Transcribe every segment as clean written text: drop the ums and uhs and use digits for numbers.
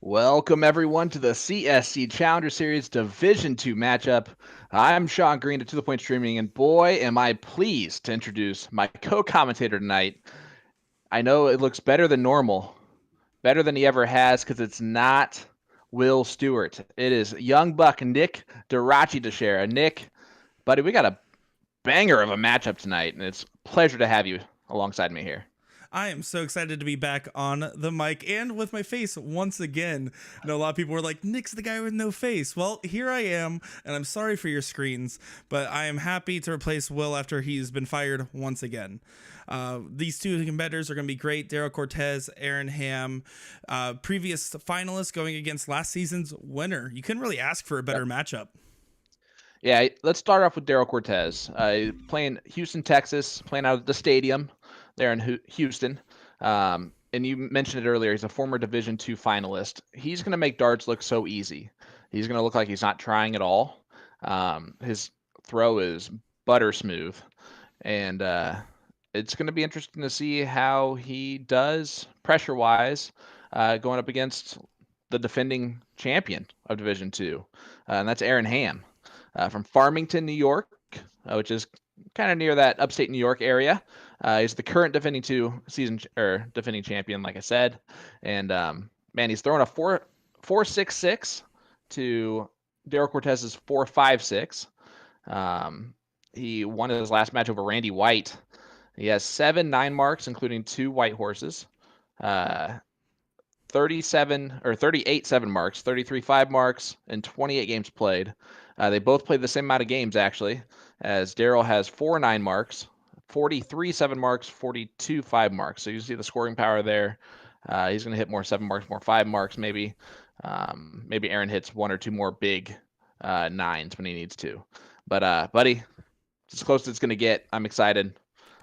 Welcome everyone to the CSC Challenger Series Division 2 matchup. I'm Sean Green of To The Point Streaming, and boy, am I pleased to introduce my co-commentator tonight. I know it looks better than normal, better than he ever has, because it's not Will Stewart. It is young buck Nick Dirachi to share. Nick, buddy, we got a banger of a matchup tonight, and it's a pleasure to have you alongside me here. I am so excited to be back on the mic and with my face once again. I know a lot of people were like, Nick's the guy with no face. Well, here I am, and I'm sorry for your screens, but I am happy to replace Will after he's been fired once again. These two competitors are going to be great. Daryl Cortez, Aaron Ham, previous finalists going against last season's winner. You couldn't really ask for a better matchup. Yeah, let's start off with Daryl Cortez. Playing Houston, Texas, playing out of the stadium there in Houston. And you mentioned it earlier, he's a former Division II finalist. He's going to make darts look so easy. He's going to look like he's not trying at all. His throw is butter smooth. And it's going to be interesting to see how he does pressure-wise going up against the defending champion of Division II. And that's Aaron Ham. From Farmington, New York, which is kind of near that upstate New York area. He's the current defending champion, like I said, and man, he's throwing a 4.66 to Daryl Cortez's 4.56. He won his last match over Randy White. He has 7 9 marks, including 2 white horses. 38 7 marks, 33 5 marks, and 28 games played. They both played the same amount of games, actually, as Daryl has 4 9 marks, 43 7 marks, 42 5 marks. So you see the scoring power there. He's going to hit more 7 marks, more 5 marks, maybe. Maybe Aaron hits 1 or 2 more big 9s when he needs to. But, buddy, it's as close as it's going to get. I'm excited.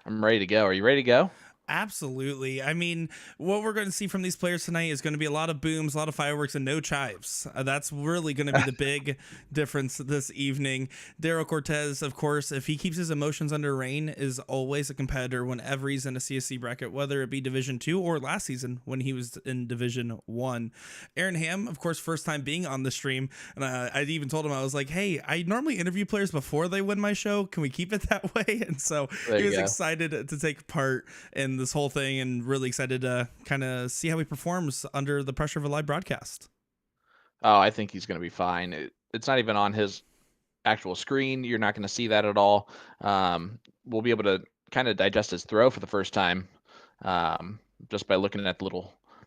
I'm ready to go. Are you ready to go? Absolutely. I mean, what we're going to see from these players tonight is going to be a lot of booms, a lot of fireworks, and no chives. That's really going to be the big difference this evening. Daryl Cortez, of course, if he keeps his emotions under rein, is always a competitor whenever he's in a CSC bracket, whether it be Division 2 or last season when he was in Division 1. Aaron Ham, of course, first time being on the stream, and I even told him, I was like, hey, I normally interview players before they win my show. Can we keep it that way? And so he was excited to take part in this whole thing and really excited to kind of see how he performs under the pressure of a live broadcast. Oh, I think he's going to be fine. It's not even on his actual screen. You're not going to see that at all. We'll be able to kind of digest his throw for the first time just by looking at the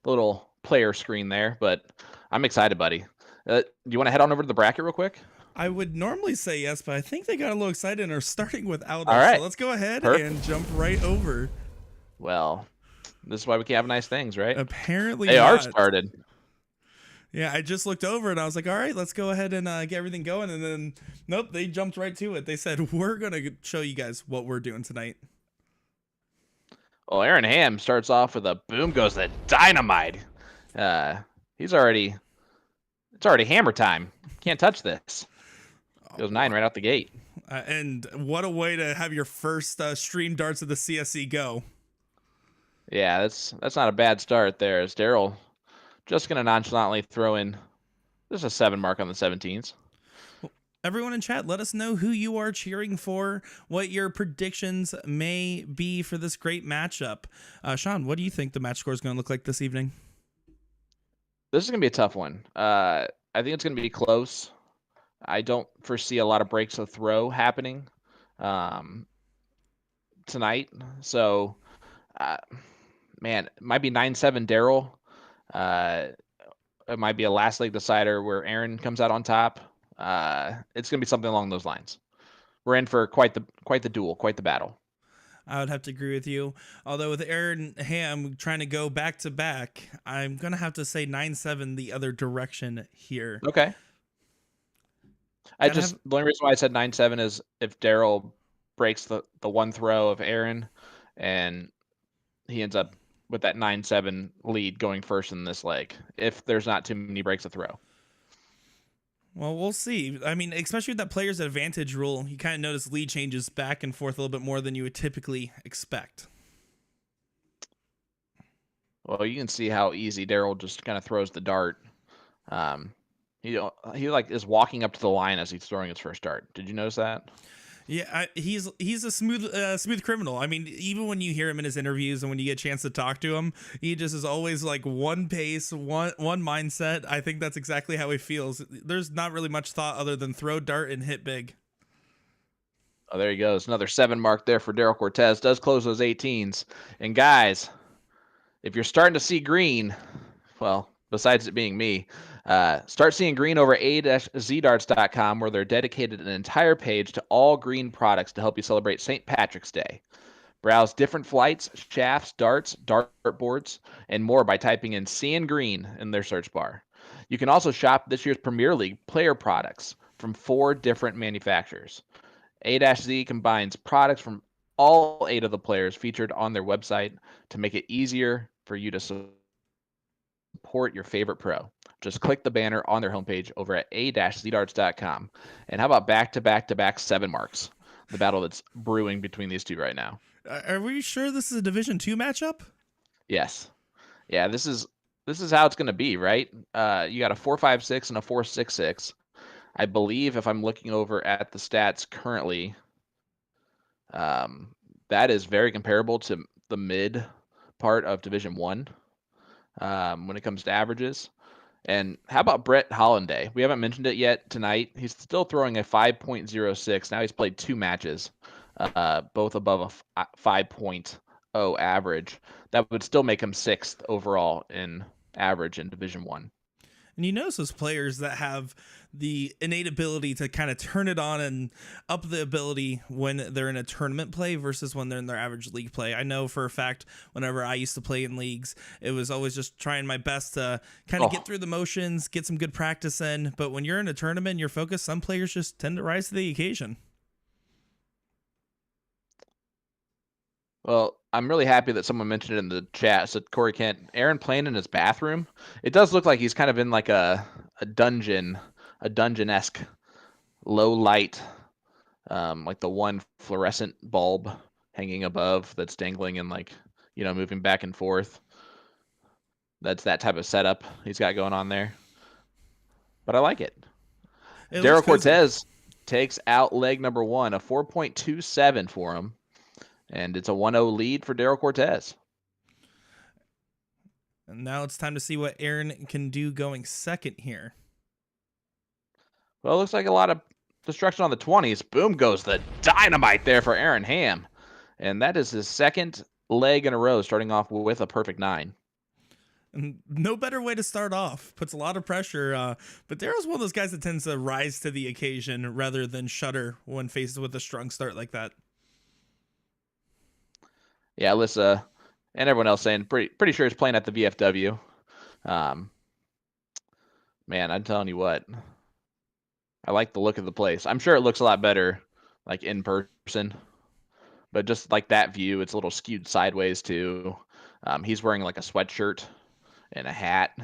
little player screen there. But I'm excited, buddy. Do you want to head on over to the bracket real quick? I would normally say yes, but I think they got a little excited and are starting without us. All right. So let's go ahead and jump right over. Well, this is why we can have nice things, right? Apparently they are started. Yeah, I just looked over and I was like, all right, let's go ahead and get everything going. And then, nope, they jumped right to it. They said, we're going to show you guys what we're doing tonight. Well, Aaron Ham starts off with a boom goes the dynamite. It's already hammer time. Can't touch this. Goes 9 right out the gate. And what a way to have your first stream darts of the CSC go. Yeah, that's not a bad start there. As Daryl just going to nonchalantly throw in just a 7 mark on the 17s. Everyone in chat, let us know who you are cheering for, what your predictions may be for this great matchup. Sean, what do you think the match score is going to look like this evening? This is going to be a tough one. I think it's going to be close. I don't foresee a lot of breaks of throw happening tonight. So, man, it might be 9-7 Daryl. It might be a last leg decider where Aaron comes out on top. It's going to be something along those lines. We're in for quite the duel, quite the battle. I would have to agree with you. Although with Aaron Ham trying to go back to back, I'm going to have to say 9-7 the other direction here. Okay. The only reason why I said 9-7 is if Daryl breaks the one throw of Aaron and he ends up with that 9-7 lead going first in this leg, if there's not too many breaks of throw. Well, we'll see. I mean, especially with that player's advantage rule, you kind of notice lead changes back and forth a little bit more than you would typically expect. Well, you can see how easy Daryl just kind of throws the dart. Um, he like is walking up to the line as he's throwing his first dart. Did you notice that? Yeah, he's a smooth criminal. I mean, even when you hear him in his interviews and when you get a chance to talk to him, he just is always like one pace, one mindset. I think that's exactly how he feels. There's not really much thought other than throw dart and hit big. Oh, there he goes. Another 7 mark there for Daryl Cortez. Does close those 18s. And guys, if you're starting to see green, well, besides it being me, start seeing green over a-zdarts.com, where they're dedicated an entire page to all green products to help you celebrate St. Patrick's Day. Browse different flights, shafts, darts, dartboards, and more by typing in "Seeing Green" in their search bar. You can also shop this year's Premier League player products from 4 different manufacturers. A-Z combines products from all 8 of the players featured on their website to make it easier for you to support your favorite pro. Just click the banner on their homepage over at a-zdarts.com. And how about back-to-back-to-back 7 marks? The battle that's brewing between these two right now. Are we sure this is a Division 2 matchup? Yes. Yeah, this is how it's going to be, right? You got a 4.56 and a 4.66. I believe if I'm looking over at the stats currently, that is very comparable to the mid part of Division 1 when it comes to averages. And how about Brett Hollanday? We haven't mentioned it yet tonight. He's still throwing a 5.06. Now he's played 2 matches, both above a 5.0 average. That would still make him 6th overall in average in Division 1. And you notice those players that have the innate ability to kind of turn it on and up the ability when they're in a tournament play versus when they're in their average league play. I know for a fact, whenever I used to play in leagues, it was always just trying my best to kind of get through the motions, get some good practice in. But when you're in a tournament, you're focused, some players just tend to rise to the occasion. Well, I'm really happy that someone mentioned it in the chat. So Corey Kent, Aaron playing in his bathroom. It does look like he's kind of in like a dungeon-esque low light, like the one fluorescent bulb hanging above that's dangling and like, moving back and forth. That's that type of setup he's got going on there. But I like it. Daryl Cortez takes out leg number 1, a 4.27 for him. And it's a 1-0 lead for Daryl Cortez. And now it's time to see what Aaron can do going second here. Well, it looks like a lot of destruction on the 20s. Boom goes the dynamite there for Aaron Ham. And that is his second leg in a row, starting off with a perfect 9. And no better way to start off. Puts a lot of pressure. But Daryl's one of those guys that tends to rise to the occasion rather than shudder when faced with a strong start like that. Yeah, Alyssa and everyone else saying pretty sure he's playing at the VFW. Man, I'm telling you what. I like the look of the place. I'm sure it looks a lot better like in person. But just like that view, it's a little skewed sideways too. He's wearing like a sweatshirt and a hat,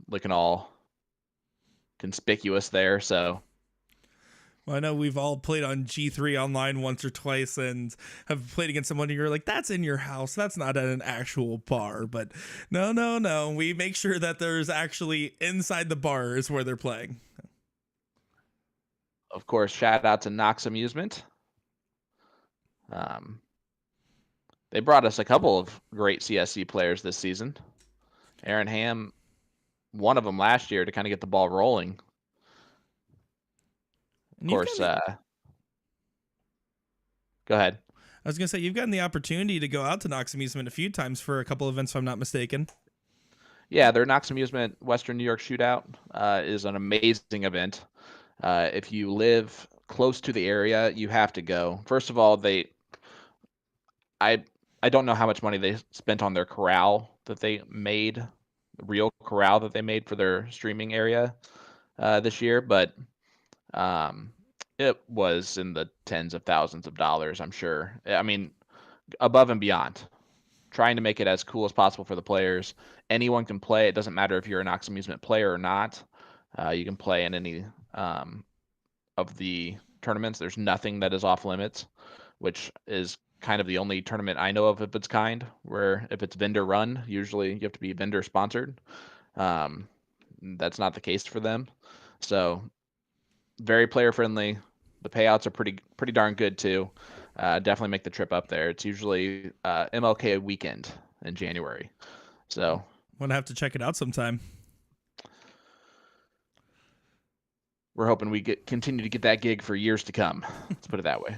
looking all conspicuous there. So, well, I know we've all played on G3 online once or twice and have played against someone and you're like, that's in your house. That's not at an actual bar. But no. We make sure that there's actually inside the bar is where they're playing. Of course, shout out to Knox Amusement. They brought us a couple of great CSC players this season. Aaron Ham, one of them last year to kind of get the ball rolling. Of course, go ahead. I was going to say, you've gotten the opportunity to go out to Knox Amusement a few times for a couple events, if I'm not mistaken. Yeah, their Knox Amusement Western New York Shootout is an amazing event. If you live close to the area, you have to go. First of all, I don't know how much money they spent on their corral that they made, the real corral that they made for their streaming area this year, but it was in the tens of thousands of dollars, I'm sure. I mean, above and beyond. Trying to make it as cool as possible for the players. Anyone can play. It doesn't matter if you're a Knox Amusement player or not. You can play in any of the tournaments. There's nothing that is off limits, which is kind of the only tournament I know of its kind, where if it's vendor run, usually you have to be vendor sponsored. That's not the case for them. So very player friendly. The payouts are pretty darn good too. Definitely make the trip up there. It's usually MLK weekend in January. So I'm gonna have to check it out sometime. we're hoping we continue to get that gig for years to come. Let's put it that way.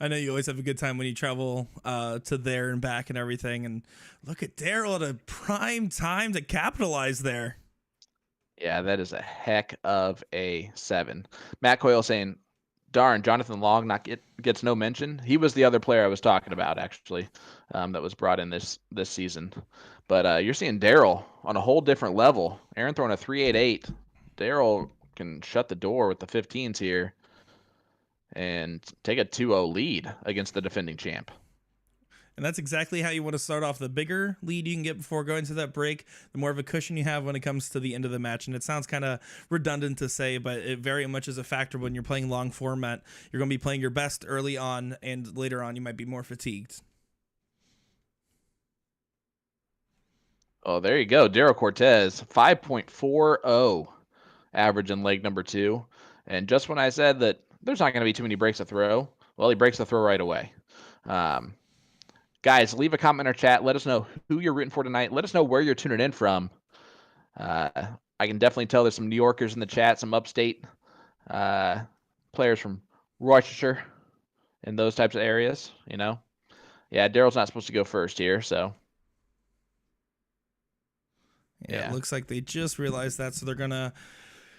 I know you always have a good time when you travel to there and back and everything. And look at Daryl at a prime time to capitalize there. Yeah, that is a heck of a 7. Matt Coyle saying, darn, Jonathan Long gets no mention. He was the other player I was talking about, actually, that was brought in this season. But you're seeing Daryl on a whole different level. Aaron throwing a 3.88. Daryl can shut the door with the 15s here and take a 2-0 lead against the defending champ. And that's exactly how you want to start off. The bigger lead you can get before going to that break, the more of a cushion you have when it comes to the end of the match. And it sounds kind of redundant to say, but it very much is a factor when you're playing long format. You're going to be playing your best early on, and later on you might be more fatigued. Oh, there you go. Daryl Cortez, 5.40 average in leg number 2. And just when I said that there's not going to be too many breaks to throw, well, he breaks the throw right away. Guys, leave a comment in our chat. Let us know who you're rooting for tonight. Let us know where you're tuning in from. I can definitely tell there's some New Yorkers in the chat, some upstate players from Rochester and those types of areas, you know. Yeah, Daryl's not supposed to go first here, so. Yeah, it looks like they just realized that, so they're going to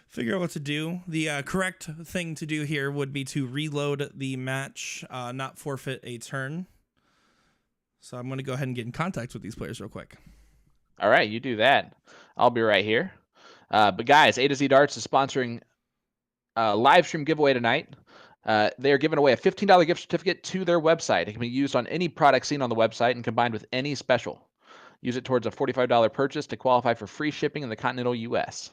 figure out what to do. The correct thing to do here would be to reload the match, not forfeit a turn. So I'm going to go ahead and get in contact with these players real quick. All right, you do that. I'll be right here. But guys, A to Z Darts is sponsoring a live stream giveaway tonight. They are giving away a $15 gift certificate to their website. It can be used on any product seen on the website and combined with any special. Use it towards a $45 purchase to qualify for free shipping in the continental U.S.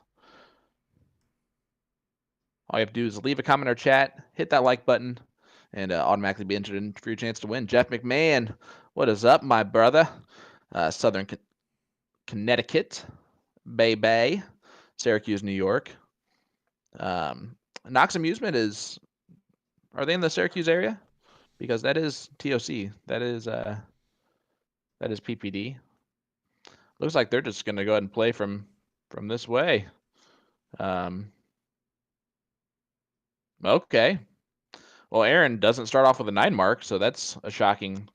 All you have to do is leave a comment or chat, hit that like button, and automatically be entered in for your chance to win. Jeff McMahon, what is up, my brother? Southern Connecticut, Bay, Syracuse, New York. Knox Amusement are they in the Syracuse area? Because that is TOC. That is PPD. Looks like they're just gonna go ahead and play from this way. Okay. Well, Aaron doesn't start off with a 9 mark, so that's a shocking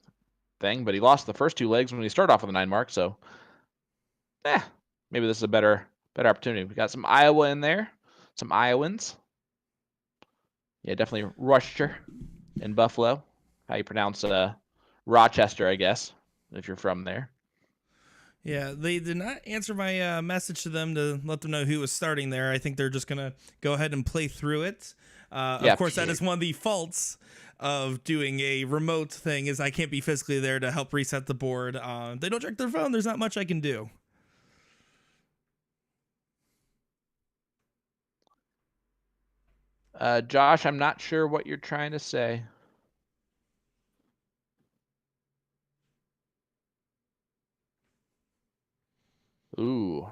thing. But he lost the first 2 legs when he started off with a 9 mark, so maybe this is a better opportunity. We got some Iowa in there, some Iowans. Yeah, definitely Rochester in Buffalo. How you pronounce Rochester, I guess, if you're from there. Yeah, they did not answer my message to them to let them know who was starting there. I think they're just going to go ahead and play through it. Of course, that is one of the faults of doing a remote thing is I can't be physically there to help reset the board. They don't check their phone. There's not much I can do. Josh, I'm not sure what you're trying to say. Ooh.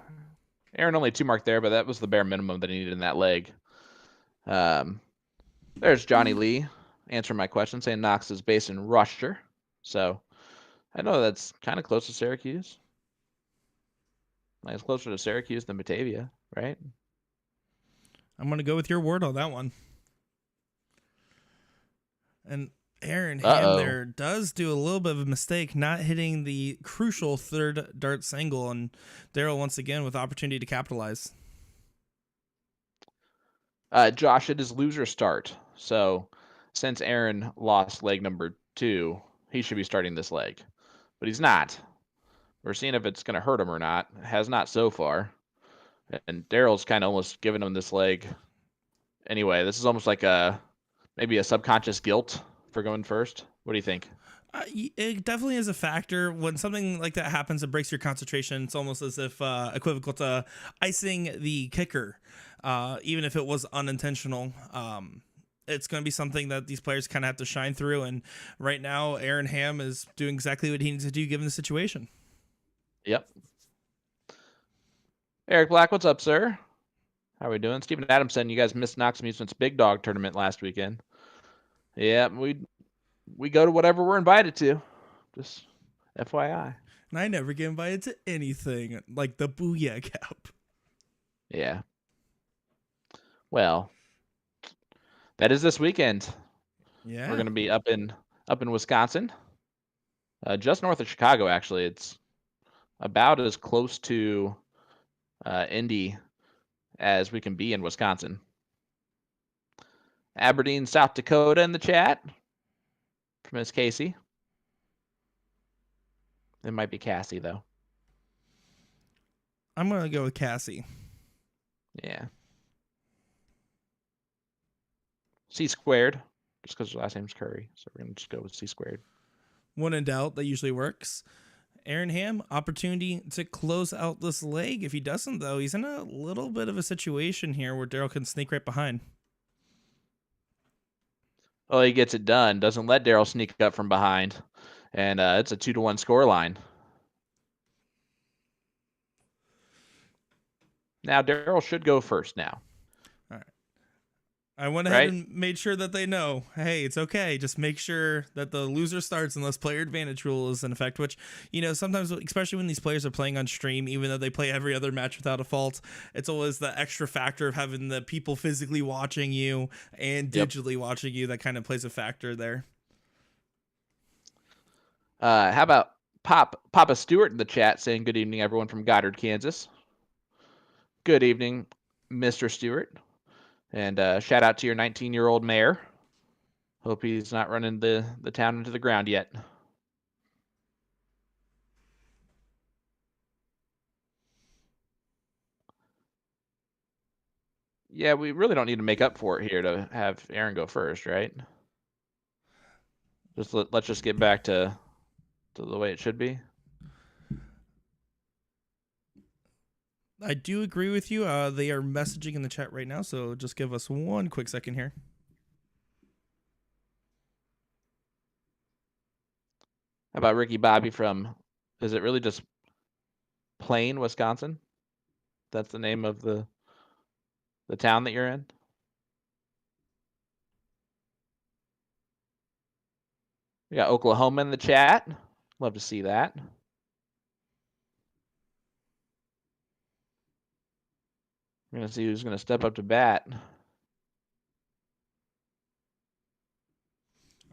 Aaron only 2 mark there, but that was the bare minimum that he needed in that leg. There's Johnny Lee answering my question, saying Knox is based in Rochester. So I know that's kind of close to Syracuse. Like it's closer to Syracuse than Batavia, right? I'm going to go with your word on that one. And Aaron Ham there does do a little bit of a mistake, not hitting the crucial third darts angle, and Daryl once again with opportunity to capitalize. Josh, it is loser start. So since Aaron lost leg number 2, he should be starting this leg. But he's not. We're seeing if it's going to hurt him or not. It has not so far. And Daryl's kind of almost giving him this leg. Anyway, this is almost like maybe a subconscious guilt for going first. What do you think? It definitely is a factor. When something like that happens, it breaks your concentration. It's almost as if equivocal to icing the kicker, even if it was unintentional. It's going to be something that these players kind of have to shine through. And right now, Aaron Ham is doing exactly what he needs to do given the situation. Yep. Eric Black, what's up, sir? How are we doing? Steven Adamson, you guys missed Knox Amusement's Big Dog tournament last weekend. Yeah, we go to whatever we're invited to. Just FYI. And I never get invited to anything like the Booyah Gap. Yeah. Well, that is this weekend. Yeah. We're gonna be up in Wisconsin, just north of Chicago. Actually, it's about as close to Indy as we can be in Wisconsin. Aberdeen, South Dakota in the chat from Miss Casey. It might be Cassie though. I'm gonna go with Cassie. Yeah. C squared, just because her last name's Curry, so we're gonna just go with C squared. When in doubt, that usually works. Aaron Ham, opportunity to close out this leg. If he doesn't, though, he's in a little bit of a situation here where Daryl can sneak right behind. Well, he gets it done. Doesn't let Daryl sneak up from behind, and it's a 2-1 score line. Now Daryl should go first now. All right. I went ahead and made sure that they know, hey, it's okay. Just make sure that the loser starts unless player advantage rule is in effect, which, sometimes, especially when these players are playing on stream, even though they play every other match without a fault, it's always the extra factor of having the people physically watching you and digitally watching you that kind of plays a factor there. How about Papa Stewart in the chat saying good evening, everyone from Goddard, Kansas. Good evening, Mr. Stewart. And shout out to your 19-year-old mayor. Hope he's not running the town into the ground yet. Yeah, we really don't need to make up for it here to have Aaron go first, right? Let's just get back to the way it should be. I do agree with you. They are messaging in the chat right now, so just give us one quick second here. How about Ricky Bobby from, is it really just Plain, Wisconsin? That's the name of the town that you're in? We got Oklahoma in the chat. Love to see that. We're going to see who's going to step up to bat.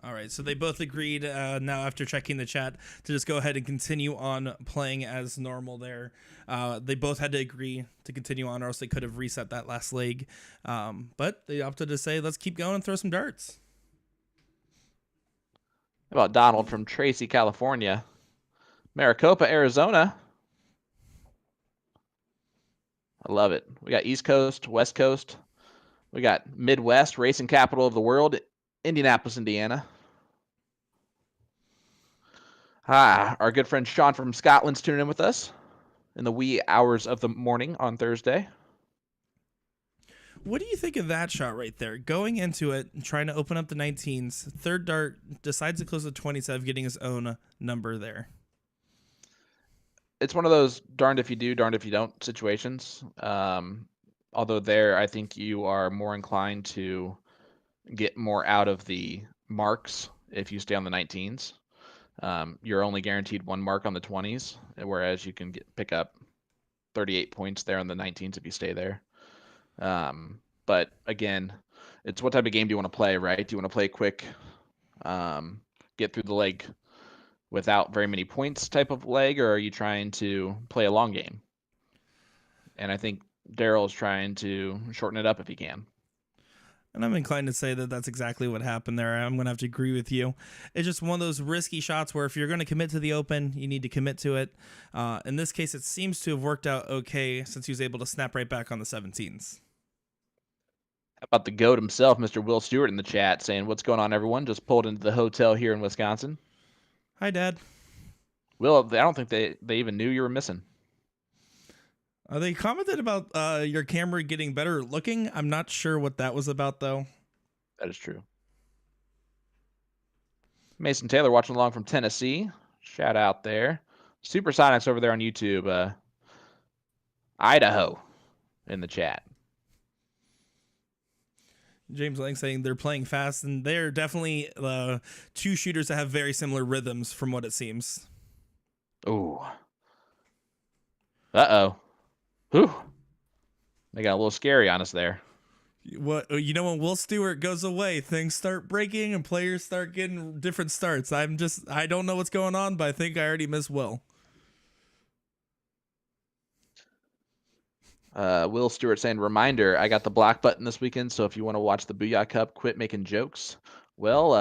All right, so they both agreed now after checking the chat to just go ahead and continue on playing as normal there. They both had to agree to continue on or else they could have reset that last leg. But they opted to say, let's keep going and throw some darts. How about Donald from Tracy, California? Maricopa, Arizona. I love it. We got East Coast, West Coast. We got Midwest, racing capital of the world, Indianapolis, Indiana. Our good friend Sean from Scotland's tuning in with us in the wee hours of the morning on Thursday. What do you think of that shot right there? Going into it, trying to open up the 19s, third dart, decides to close the 27, getting his own number there. It's one of those darned if you do, darned if you don't situations. Although there, I think you are more inclined to get more out of the marks if you stay on the 19s. You're only guaranteed one mark on the 20s, whereas you can pick up 38 points there on the 19s if you stay there. But again, it's what type of game do you want to play, right? Do you want to play quick, get through the leg without very many points type of leg, or are you trying to play a long game? And I think Daryl is trying to shorten it up if he can. And I'm inclined to say that that's exactly what happened there. I'm going to have to agree with you. It's just one of those risky shots where if you're going to commit to the open, you need to commit to it. In this case, it seems to have worked out okay since he was able to snap right back on the 17s. How about the GOAT himself, Mr. Will Stewart, in the chat saying, what's going on, everyone? Just pulled into the hotel here in Wisconsin. Hi, Dad. Will, I don't think they even knew you were missing. They commented about your camera getting better looking. I'm not sure what that was about, though. That is true. Mason Taylor watching along from Tennessee. Shout out there. Supersonics over there on YouTube. Idaho in the chat. James Lang saying they're playing fast, and they're definitely two shooters that have very similar rhythms from what it seems. Ooh. Uh-oh. Whew. They got a little scary on us there. What when Will Stewart goes away, things start breaking and players start getting different starts. I don't know what's going on, but I think I already miss Will. Will Stewart saying, reminder, I got the block button this weekend, so if you want to watch the Booyah Cup, quit making jokes. Well,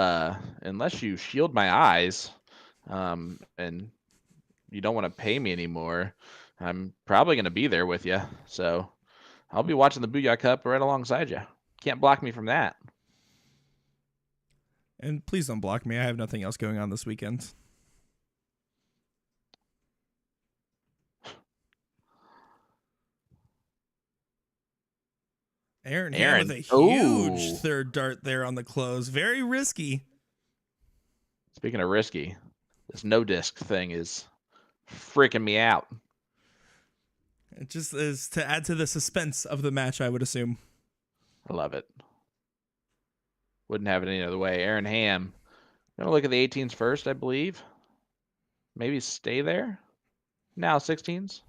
unless you shield my eyes, and you don't want to pay me anymore, I'm probably going to be there with you. So I'll be watching the Booyah Cup right alongside you. Can't block me from that. And please don't block me. I have nothing else going on this weekend. Aaron with a huge third dart there on the close. Very risky. Speaking of risky, this no disc thing is freaking me out. It just is to add to the suspense of the match, I would assume. I love it. Wouldn't have it any other way. Aaron Ham. Gonna look at the 18s first, I believe. Maybe stay there. Now 16s.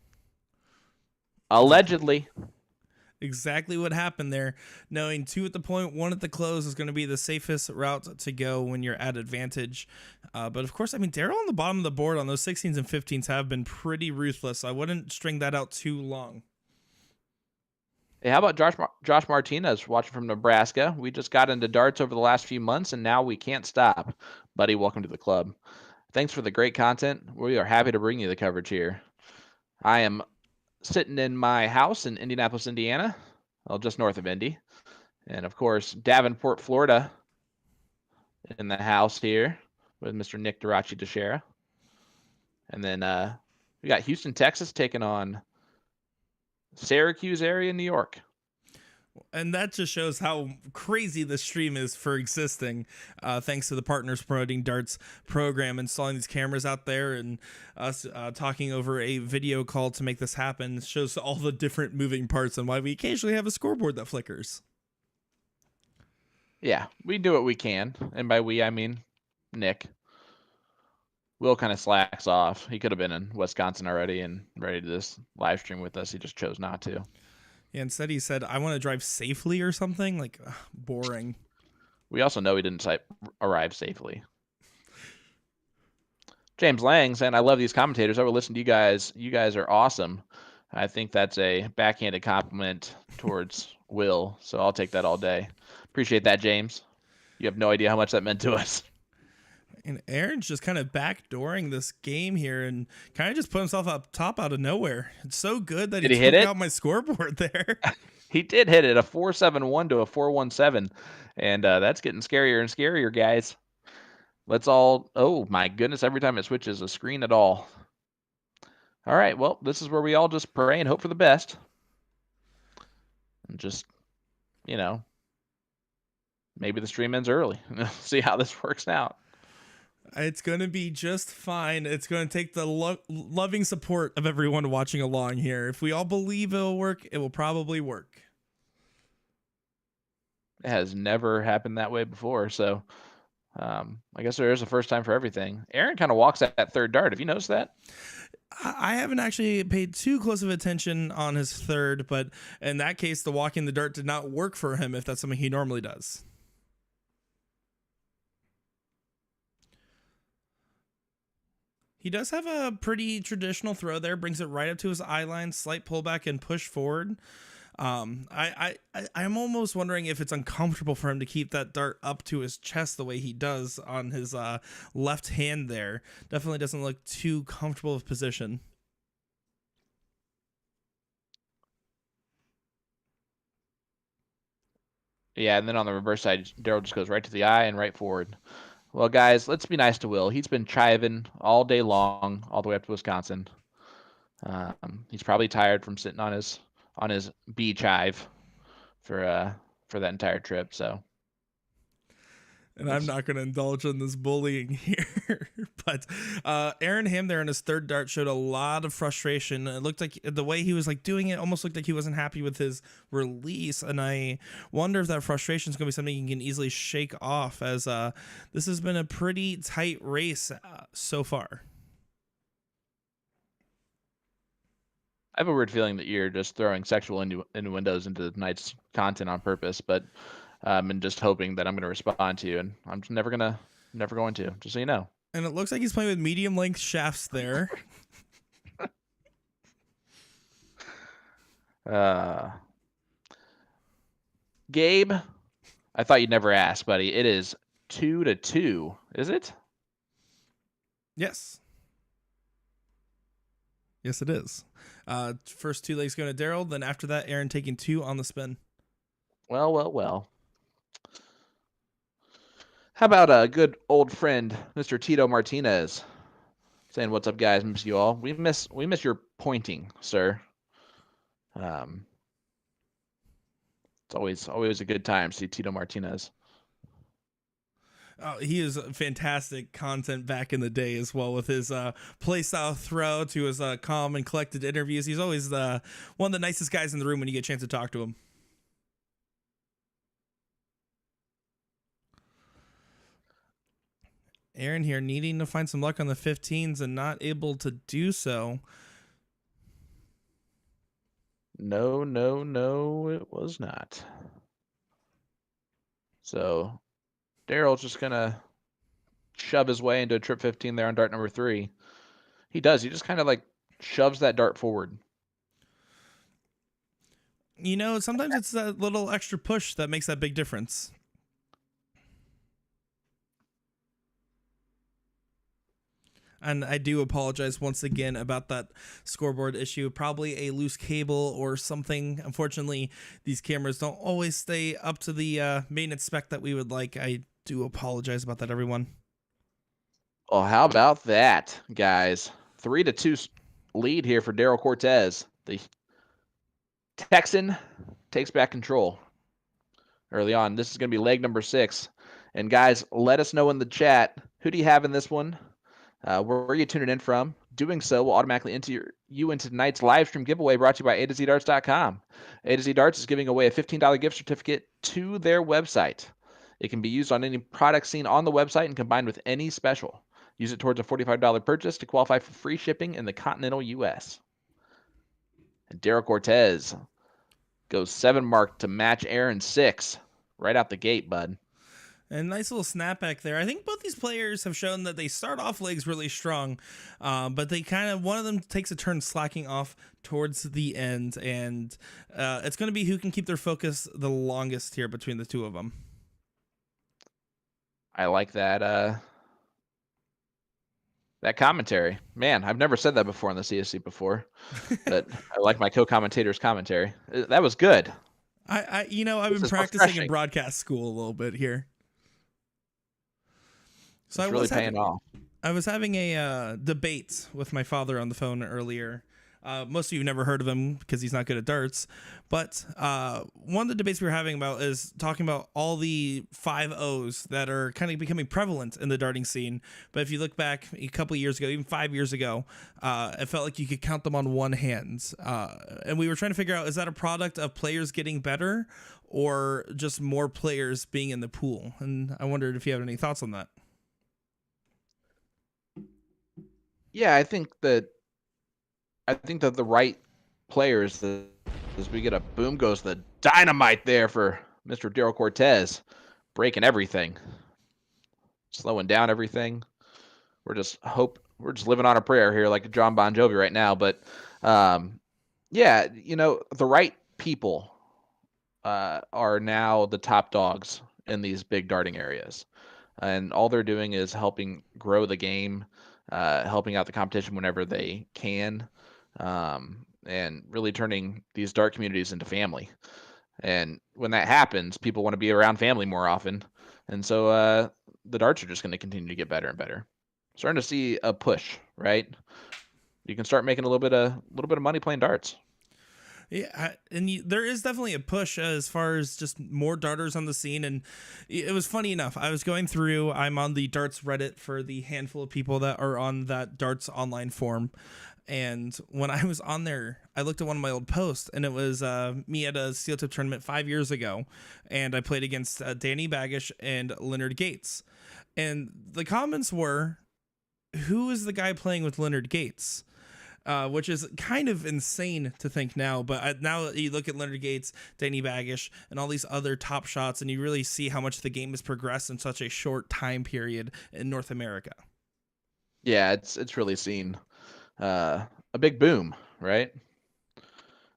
Allegedly. Exactly what happened there. Knowing 2 at the point, 1 at the close is going to be the safest route to go when you're at advantage. But of course, I mean, Daryl on the bottom of the board on those 16s and 15s have been pretty ruthless. I wouldn't string that out too long. Hey, how about Josh Martinez watching from Nebraska? We just got into darts over the last few months, and now we can't stop. Buddy, welcome to the club. Thanks for the great content. We are happy to bring you the coverage here. I am sitting in my house in Indianapolis, Indiana, well, just north of Indy. And of course, Davenport, Florida in the house here with Mr. Nick Durachi DeShera. And then we got Houston, Texas taking on Syracuse area, New York. And that just shows how crazy the stream is for existing, thanks to the Partners Promoting Darts program, installing these cameras out there and us talking over a video call to make this happen. It shows all the different moving parts and why we occasionally have a scoreboard that flickers. Yeah, we do what we can. And by we, I mean Nick. Will kind of slacks off. He could have been in Wisconsin already and ready to this live stream with us. He just chose not to. Yeah, instead he said, I want to drive safely or something. Like, boring. We also know he didn't arrive safely. James Lang saying, I love these commentators. I will listen to you guys. You guys are awesome. I think that's a backhanded compliment towards Will, so I'll take that all day. Appreciate that, James. You have no idea how much that meant to us. And Aaron's just kind of backdooring this game here and kind of just put himself up top out of nowhere. It's so good that he took out my scoreboard there. He did hit it, a 4.71 to a 4.17. And that's getting scarier and scarier, guys. Let's all, oh my goodness, every time it switches a screen at all. All right, well, this is where we all just pray and hope for the best. And just, maybe the stream ends early. See how this works out. It's going to be just fine. It's going to take the loving support of everyone watching along here. If we all believe it'll work, it will probably work. It has never happened that way before, so I guess there is a first time for everything. Aaron kind of walks at that third dart. Have you noticed that? I haven't actually paid too close of attention on his third, but in that case, the walking the dart did not work for him if that's something he normally does. He does have a pretty traditional throw there, brings it right up to his eye line, slight pullback and push forward. I'm almost wondering if it's uncomfortable for him to keep that dart up to his chest the way he does on his left hand there. Definitely doesn't look too comfortable of position. Yeah, and then on the reverse side, Daryl just goes right to the eye and right forward. Well, guys, let's be nice to Will. He's been chiving all day long, all the way up to Wisconsin. He's probably tired from sitting on his bee chive for that entire trip. So And I'm not going to indulge in this bullying here. But Aaron Ham there in his third dart showed a lot of frustration. It looked like the way he was like doing it almost looked like he wasn't happy with his release. And I wonder if that frustration is going to be something you can easily shake off, as this has been a pretty tight race so far. I have a weird feeling that you're just throwing sexual innuendos into tonight's content on purpose, but and just hoping that I'm going to respond to you, and I'm never going to, just so you know. And it looks like he's playing with medium length shafts there. Gabe, I thought you'd never ask, buddy. It is 2-2, is it? Yes. Yes, it is. First two legs going to Daryl, then after that, Aaron taking 2 on the spin. Well. How about a good old friend, Mr. Tito Martinez, saying, "What's up, guys? Miss you all. We miss your pointing, sir. It's always a good time to see Tito Martinez." Oh, he is fantastic content back in the day as well, with his playstyle throw to his calm and collected interviews. He's always one of the nicest guys in the room when you get a chance to talk to him. Aaron here needing to find some luck on the 15s and not able to do so. No, it was not. So Daryl's just going to shove his way into a trip 15 there on dart number 3. He does. He just kind of like shoves that dart forward. You know, sometimes it's that little extra push that makes that big difference. And I do apologize once again about that scoreboard issue. Probably a loose cable or something. Unfortunately, these cameras don't always stay up to the maintenance spec that we would like. I do apologize about that, everyone. Oh, how about that, guys? 3-2 lead here for Daryl Cortez. The Texan takes back control early on. This is going to be leg number 6. And guys, let us know in the chat, who do you have in this one? Where are you tuning in from? Doing so will automatically enter you into tonight's live stream giveaway brought to you by A2ZDarts.com. A to Z Darts is giving away a $15 gift certificate to their website. It can be used on any product seen on the website and combined with any special. Use it towards a $45 purchase to qualify for free shipping in the continental U.S. And Daryl Cortez goes 7 mark to match Aaron's 6 right out the gate, bud. And nice little snapback there. I think both these players have shown that they start off legs really strong, but they kind of, one of them takes a turn slacking off towards the end, and it's going to be who can keep their focus the longest here between the two of them. I like that that commentary. Man, I've never said that before on the CSC before, but I like my co-commentator's commentary. That was good. I've been practicing in broadcast school a little bit here. So it's really paying off. I was having a debate with my father on the phone earlier. Most of you have never heard of him because he's not good at darts. But one of the debates we were having about is talking about all the 5-0s that are kind of becoming prevalent in the darting scene. But if you look back a couple of years ago, even 5 years ago, it felt like you could count them on one hand. And we were trying to figure out, is that a product of players getting better or just more players being in the pool? And I wondered if you have any thoughts on that. Yeah, I think that the right players, as we get a boom goes the dynamite there for Mr. Daryl Cortez, breaking everything, slowing down everything. We're just living on a prayer here, like John Bon Jovi right now. But yeah, the right people are now the top dogs in these big darting areas, and all they're doing is helping grow the game. Helping out the competition whenever they can, and really turning these dart communities into family. And when that happens, people want to be around family more often. And so the darts are just going to continue to get better and better. Starting to see a push, right? You can start making a little bit of money playing darts. Yeah, and there is definitely a push as far as just more darters on the scene. And it was funny enough. I was going through, I'm on the darts Reddit for the handful of people that are on that darts online forum. And when I was on there, I looked at one of my old posts, and it was me at a steel tip tournament 5 years ago. And I played against Danny Baggish and Leonard Gates. And the comments were, who is the guy playing with Leonard Gates? Which is kind of insane to think now. But now you look at Leonard Gates, Danny Baggish, and all these other top shots, and you really see how much the game has progressed in such a short time period in North America. Yeah, it's really seen a big boom, right?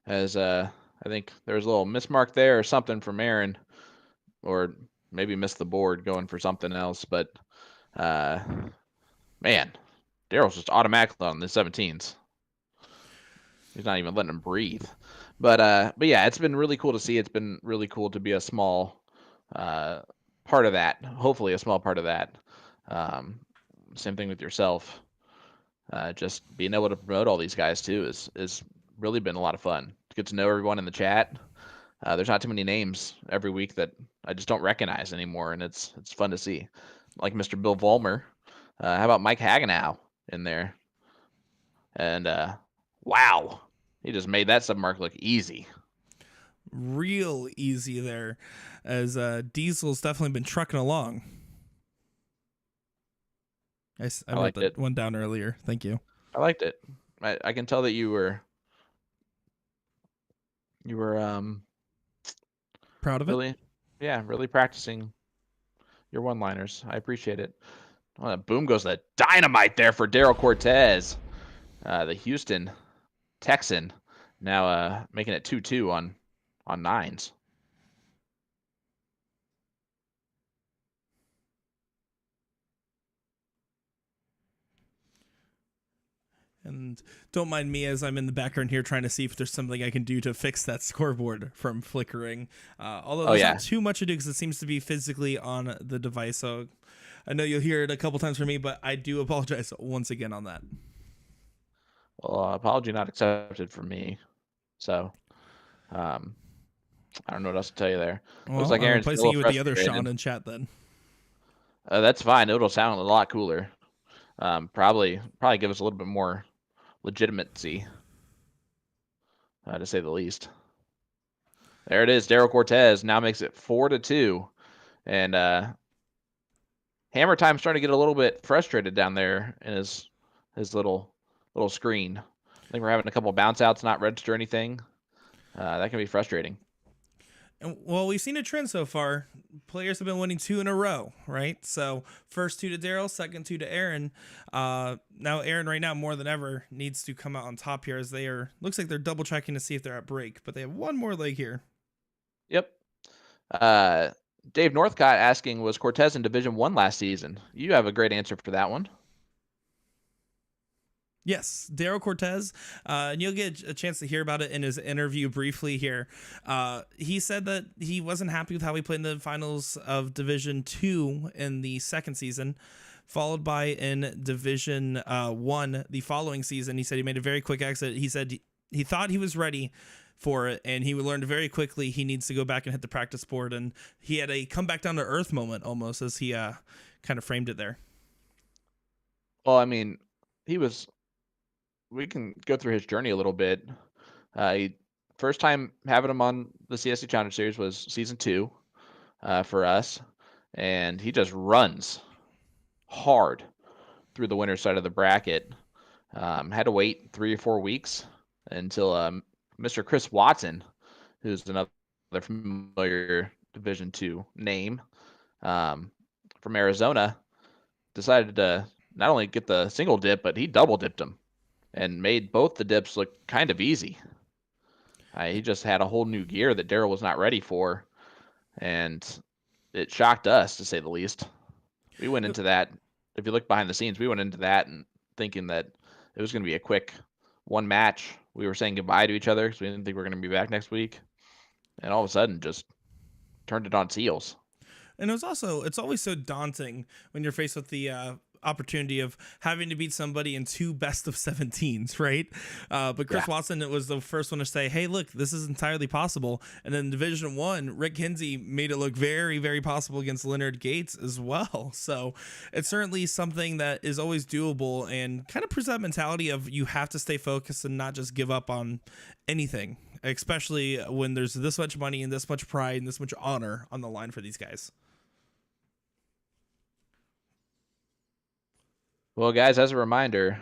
As I think there was a little mismark there or something from Aaron, or maybe missed the board going for something else. But uh, man, Daryl's just automatically on the 17s. He's not even letting him breathe. But yeah, it's been really cool to see. It's been really cool to be a small part of that. Hopefully, a small part of that. Same thing with yourself. Just being able to promote all these guys too is really been a lot of fun. To get to know everyone in the chat. There's not too many names every week that I just don't recognize anymore, and it's fun to see. Like Mr. Bill Vollmer. How about Mike Hagenow in there? And wow, he just made that submark look easy. Real easy there, as Diesel's definitely been trucking along. I wrote liked that it. one down earlier. Thank you. I liked it. I can tell that you were Proud of it. really, yeah, really practicing your one-liners. I appreciate it. Oh, boom goes the dynamite there for Daryl Cortez, the Houston Texan, now making it 2-2 on nines. And don't mind me as I'm in the background here trying to see if there's something I can do to fix that scoreboard from flickering. Although there's not too much to do because it seems to be physically on the device. So I know you'll hear it a couple times from me, but I do apologize once again on that. Well, apology not accepted from me. So, I don't know what else to tell you there. Well, Looks like I'm Aaron's replacing you with the other frustrated. Sean in chat then. That's fine. It'll sound a lot cooler. Probably give us a little bit more legitimacy, to say the least. There it is. Daryl Cortez now makes it 4-2, and Hammer Time's starting to get a little bit frustrated down there in his little screen. I think we're having a couple bounce outs not register anything. That can be frustrating. And, well, we've seen a trend so far. Players have been winning 2 in a row, right? So first 2 to Daryl, second 2 to Aaron. Now Aaron right now more than ever needs to come out on top here, as looks like they're double checking to see if they're at break, but they have one more leg here. Yep. Dave Northcott asking, was Cortez in Division 1 last season? You have a great answer for that one. Yes, Daryl Cortez, and you'll get a chance to hear about it in his interview briefly here. He said that he wasn't happy with how he played in the finals of Division 2 in the second season, followed by in Division 1 the following season. He said he made a very quick exit. He said he thought he was ready for it, and he learned very quickly he needs to go back and hit the practice board, and he had a come back down to earth moment almost, as he kind of framed it there. Well, I mean, we can go through his journey a little bit. First time having him on the CSC Challenger Series was season 2 for us, and he just runs hard through the winner's side of the bracket. Had to wait 3 or 4 weeks until Mr. Chris Watson, who's another familiar Division 2 name from Arizona, decided to not only get the single dip, but he double dipped him and made both the dips look kind of easy. He just had a whole new gear that Daryl was not ready for, and it shocked us, to say the least. We went into that, if you look behind the scenes, we went into that and thinking that it was going to be a quick one match. We were saying goodbye to each other because we didn't think we were going to be back next week, and all of a sudden just turned it on its heels. And it's always so daunting when you're faced with the opportunity of having to beat somebody in 2 best of 17s, right? But Chris Watson was the first one to say, hey, look, this is entirely possible. And then Division 1, Rick Kinsey made it look very, very possible against Leonard Gates as well. So it's certainly something that is always doable, and kind of present mentality of you have to stay focused and not just give up on anything, especially when there's this much money and this much pride and this much honor on the line for these guys. Well, guys, as a reminder,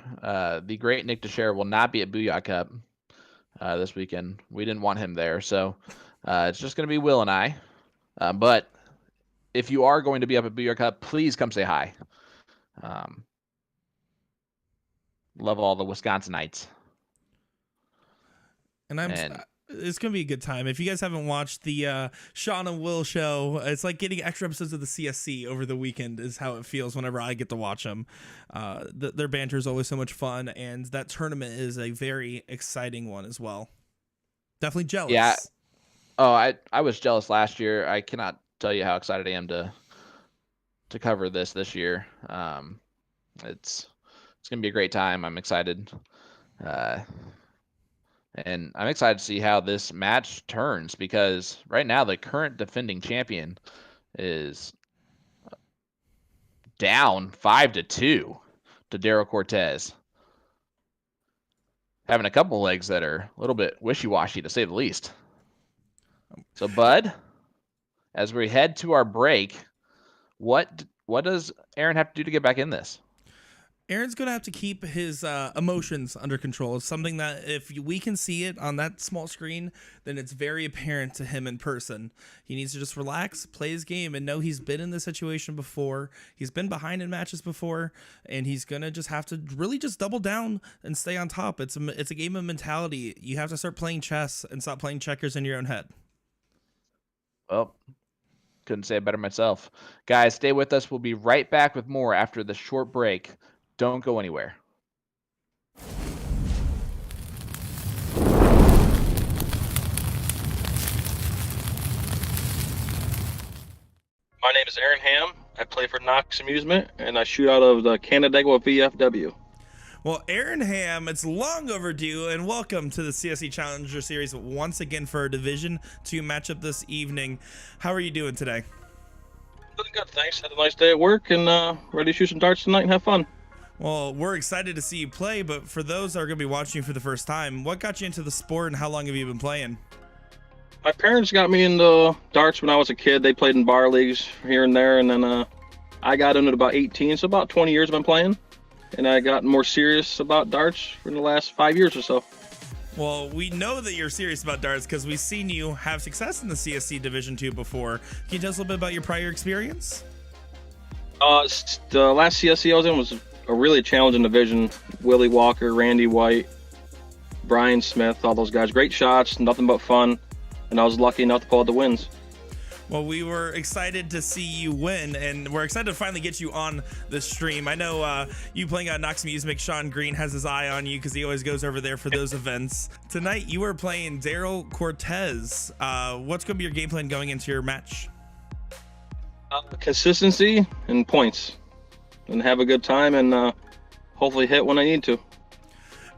the great Nick Teixeira will not be at Booyah Cup this weekend. We didn't want him there, so it's just going to be Will and I. But if you are going to be up at Booyah Cup, please come say hi. Love all the Wisconsinites. And it's going to be a good time. If you guys haven't watched the Sean and Will show, it's like getting extra episodes of the CSC over the weekend is how it feels whenever I get to watch them. Their banter is always so much fun, and that tournament is a very exciting one as well. Definitely jealous. Yeah. Oh, I was jealous last year. I cannot tell you how excited I am to cover this year. It's going to be a great time. I'm excited. And I'm excited to see how this match turns, because right now the current defending champion is down 5-2 to Daryl Cortez. Having a couple legs that are a little bit wishy-washy, to say the least. So, Bud, as we head to our break, what does Aaron have to do to get back in this? Aaron's going to have to keep his emotions under control. It's something that if we can see it on that small screen, then it's very apparent to him in person. He needs to just relax, play his game, and know he's been in this situation before. He's been behind in matches before, and he's going to just have to really just double down and stay on top. It's a game of mentality. You have to start playing chess and stop playing checkers in your own head. Well, couldn't say it better myself. Guys, stay with us. We'll be right back with more after the short break. Don't go anywhere. My name is Aaron Ham. I play for Knox Amusement, and I shoot out of the Canandaigua VFW. Well, Aaron Ham, it's long overdue, and welcome to the CSC Challenger Series once again for our Division 2 matchup this evening. How are you doing today? Doing good, thanks. Had a nice day at work, and ready to shoot some darts tonight and have fun. Well, we're excited to see you play, but for those that are going to be watching you for the first time, what got you into the sport and how long have you been playing? My parents got me into darts when I was a kid. They played in bar leagues here and there, and then I got into it about 18, so about 20 years I've been playing. And I got more serious about darts in the last 5 years or so. Well, we know that you're serious about darts because we've seen you have success in the CSC Division 2 before. Can you tell us a little bit about your prior experience? The last CSC I was in was a really challenging division. Willie Walker, Randy White, Brian Smith, all those guys. Great shots, nothing but fun. And I was lucky enough to pull out the wins. Well, we were excited to see you win, and we're excited to finally get you on the stream. I know you playing on Knox Music, Sean Green has his eye on you because he always goes over there for those events. Tonight, you are playing Daryl Cortez. What's going to be your game plan going into your match? Consistency and points. And have a good time and hopefully hit when I need to.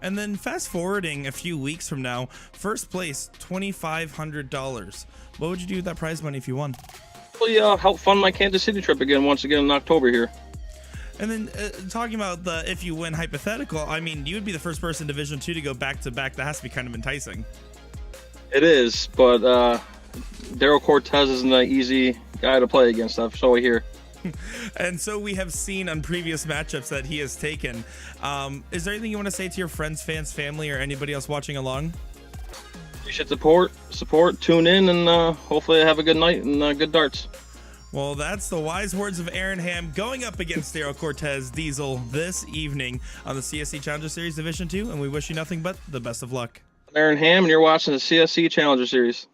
And then fast forwarding a few weeks from now, first place, $2,500. What would you do with that prize money if you won? Hopefully help fund my Kansas City trip once again in October here. And then talking about the if you win hypothetical, I mean, you would be the first person in Division 2 to go back-to-back. That has to be kind of enticing. It is, but Daryl Cortez isn't an easy guy to play against, so I hear. And so we have seen on previous matchups that he has taken. Is there anything you want to say to your friends, fans, family, or anybody else watching along? You should support, tune in, and hopefully have a good night and good darts. Well, that's the wise words of Aaron Ham going up against Daryl Cortez Diesel this evening on the CSC Challenger Series Division 2, and we wish you nothing but the best of luck. I'm Aaron Ham, and you're watching the CSC Challenger Series.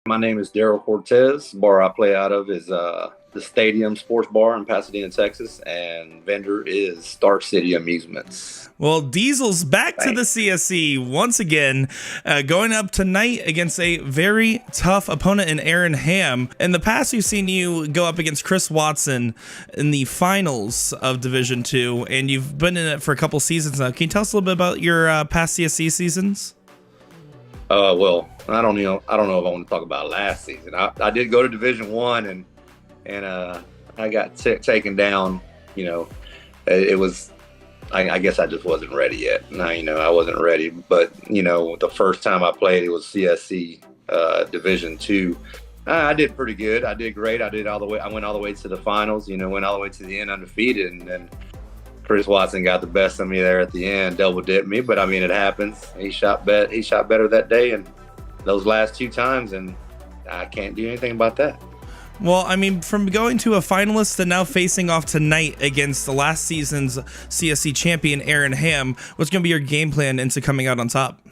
My name is Daryl Cortez. Bar I play out of is the Stadium Sports Bar in Pasadena, Texas, and vendor is Star City Amusements. Well, Diesel's back to the CSC once again, going up tonight against a very tough opponent in Aaron Ham. In the past, we've seen you go up against Chris Watson in the finals of Division II, and you've been in it for a couple seasons now. Can you tell us a little bit about your past CSC seasons? Well, I don't know if I want to talk about last season. I did go to Division I, and I got taken down. It was. I guess I just wasn't ready yet. I wasn't ready. But the first time I played, it was CSC Division II. I did pretty good. I did great. I went all the way to the finals. Went all the way to the end undefeated, and then Chris Watson got the best of me there at the end, double dipped me. But it happens. He shot better that day, and those last 2 times, and I can't do anything about that. Well, from going to a finalist to now facing off tonight against the last season's CSC champion, Aaron Ham, what's going to be your game plan into coming out on top?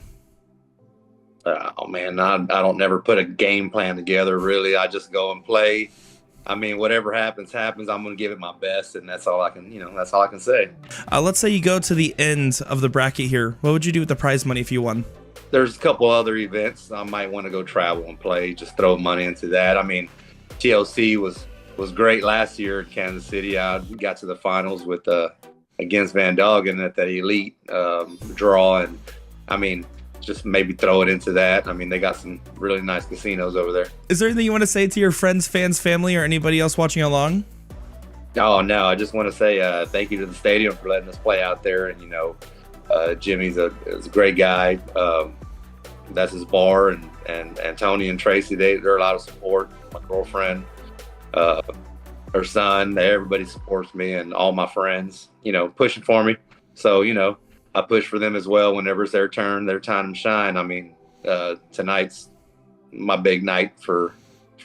Oh, man, I don't never put a game plan together, really. I just go and play. Whatever happens. I'm going to give it my best, and that's all I can say. Let's say you go to the end of the bracket here. What would you do with the prize money if you won? There's a couple other events. I might want to go travel and play, just throw money into that. TLC was great last year in Kansas City. We got to the finals with against Van Doggen at that elite draw, and just maybe throw it into that. They got some really nice casinos over there. Is there anything you want to say to your friends, fans, family, or anybody else watching along? Oh, no, I just want to say thank you to the stadium for letting us play out there, and Jimmy's a great guy. That's his bar, and Tony and Tracy, they're a lot of support. My girlfriend, her son, everybody supports me, and all my friends, pushing for me. So, I push for them as well whenever it's their turn, their time to shine. Tonight's my big night for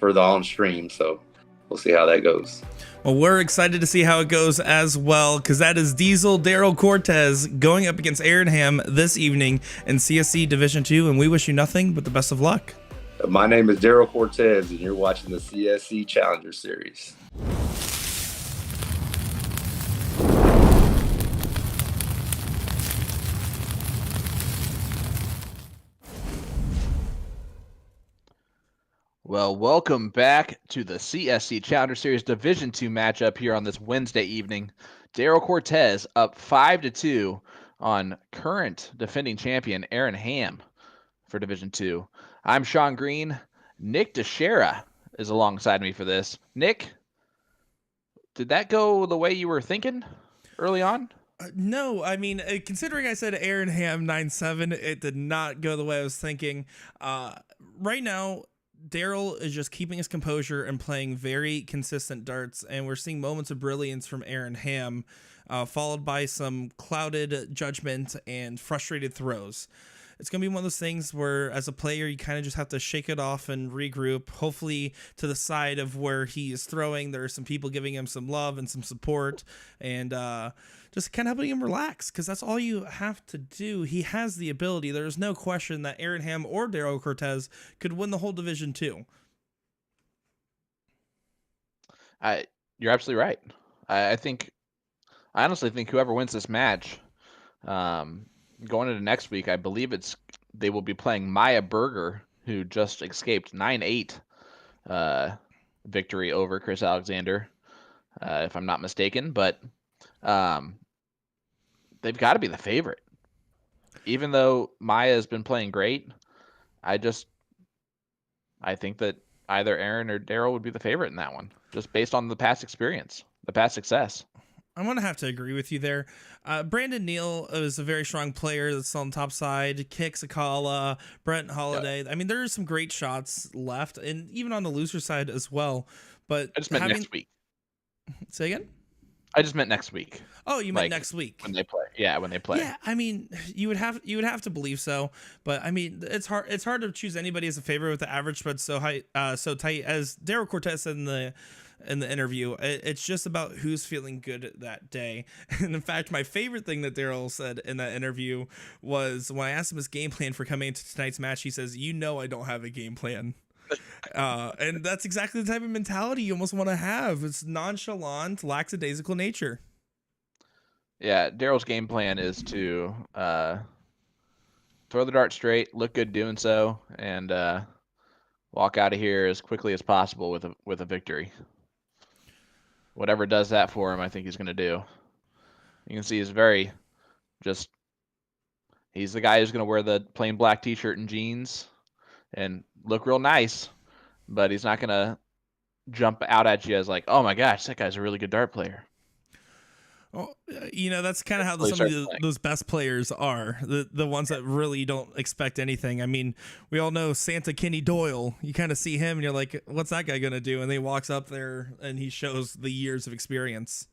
the on stream, so we'll see how that goes. Well, we're excited to see how it goes as well, because that is Diesel Daryl Cortez going up against Aaron Ham this evening in CSC Division II, and we wish you nothing but the best of luck. My name is Daryl Cortez, and you're watching the CSC Challenger Series. Well, welcome back to the CSC Challenger Series Division II matchup here on this Wednesday evening. Daryl Cortez up 5-2 on current defending champion Aaron Ham for Division II. I'm Sean Green. Nick DeShera is alongside me for this. Nick, did that go the way you were thinking early on? No, considering I said Aaron Ham 9-7, it did not go the way I was thinking. Right now, Daryl is just keeping his composure and playing very consistent darts, and we're seeing moments of brilliance from Aaron Ham, followed by some clouded judgment and frustrated throws. It's going to be one of those things where, as a player, you kind of just have to shake it off and regroup. Hopefully, to the side of where he is throwing, there are some people giving him some love and some support, and just kind of helping him relax, because that's all you have to do. He has the ability. There is no question that Aaron Ham or Daryl Cortez could win the whole Division II. You're absolutely right. I honestly think whoever wins this match, going into next week, I believe they will be playing Maya Berger, who just escaped 9-8 victory over Chris Alexander, if I'm not mistaken. But they've got to be the favorite. Even though Maya has been playing great, I think that either Aaron or Daryl would be the favorite in that one, just based on the past experience, the past success. I'm going to have to agree with you there. Brandon Neal is a very strong player that's on the top side. Kick Sakala, Brent Holiday. Yeah. There are some great shots left, and even on the loser side as well. But I just meant next week. Say again? I just meant next week. Oh, you meant next week when they play? Yeah, when they play. Yeah, you would have to believe so, but it's hard. It's hard to choose anybody as a favorite with the average spread so high, so tight. As Daryl Cortez said in the interview, it's just about who's feeling good that day. And in fact, my favorite thing that Daryl said in that interview was when I asked him his game plan for coming into tonight's match. He says, "I don't have a game plan." And that's exactly the type of mentality you almost want to have. It's nonchalant, lackadaisical nature. Yeah, Daryl's game plan is to throw the dart straight, look good doing so, and walk out of here as quickly as possible with a victory. Whatever does that for him, I think he's going to do. You can see he's very just. He's the guy who's going to wear the plain black T-shirt and jeans and look real nice, but he's not going to jump out at you as like, oh my gosh, that guy's a really good dart player. Well, that's kind of how Really some of start playing. those best players are. The ones that really don't expect anything. I mean, we all know Santa Kenny Doyle. You kind of see him and you're like, what's that guy going to do? And then he walks up there and he shows the years of experience.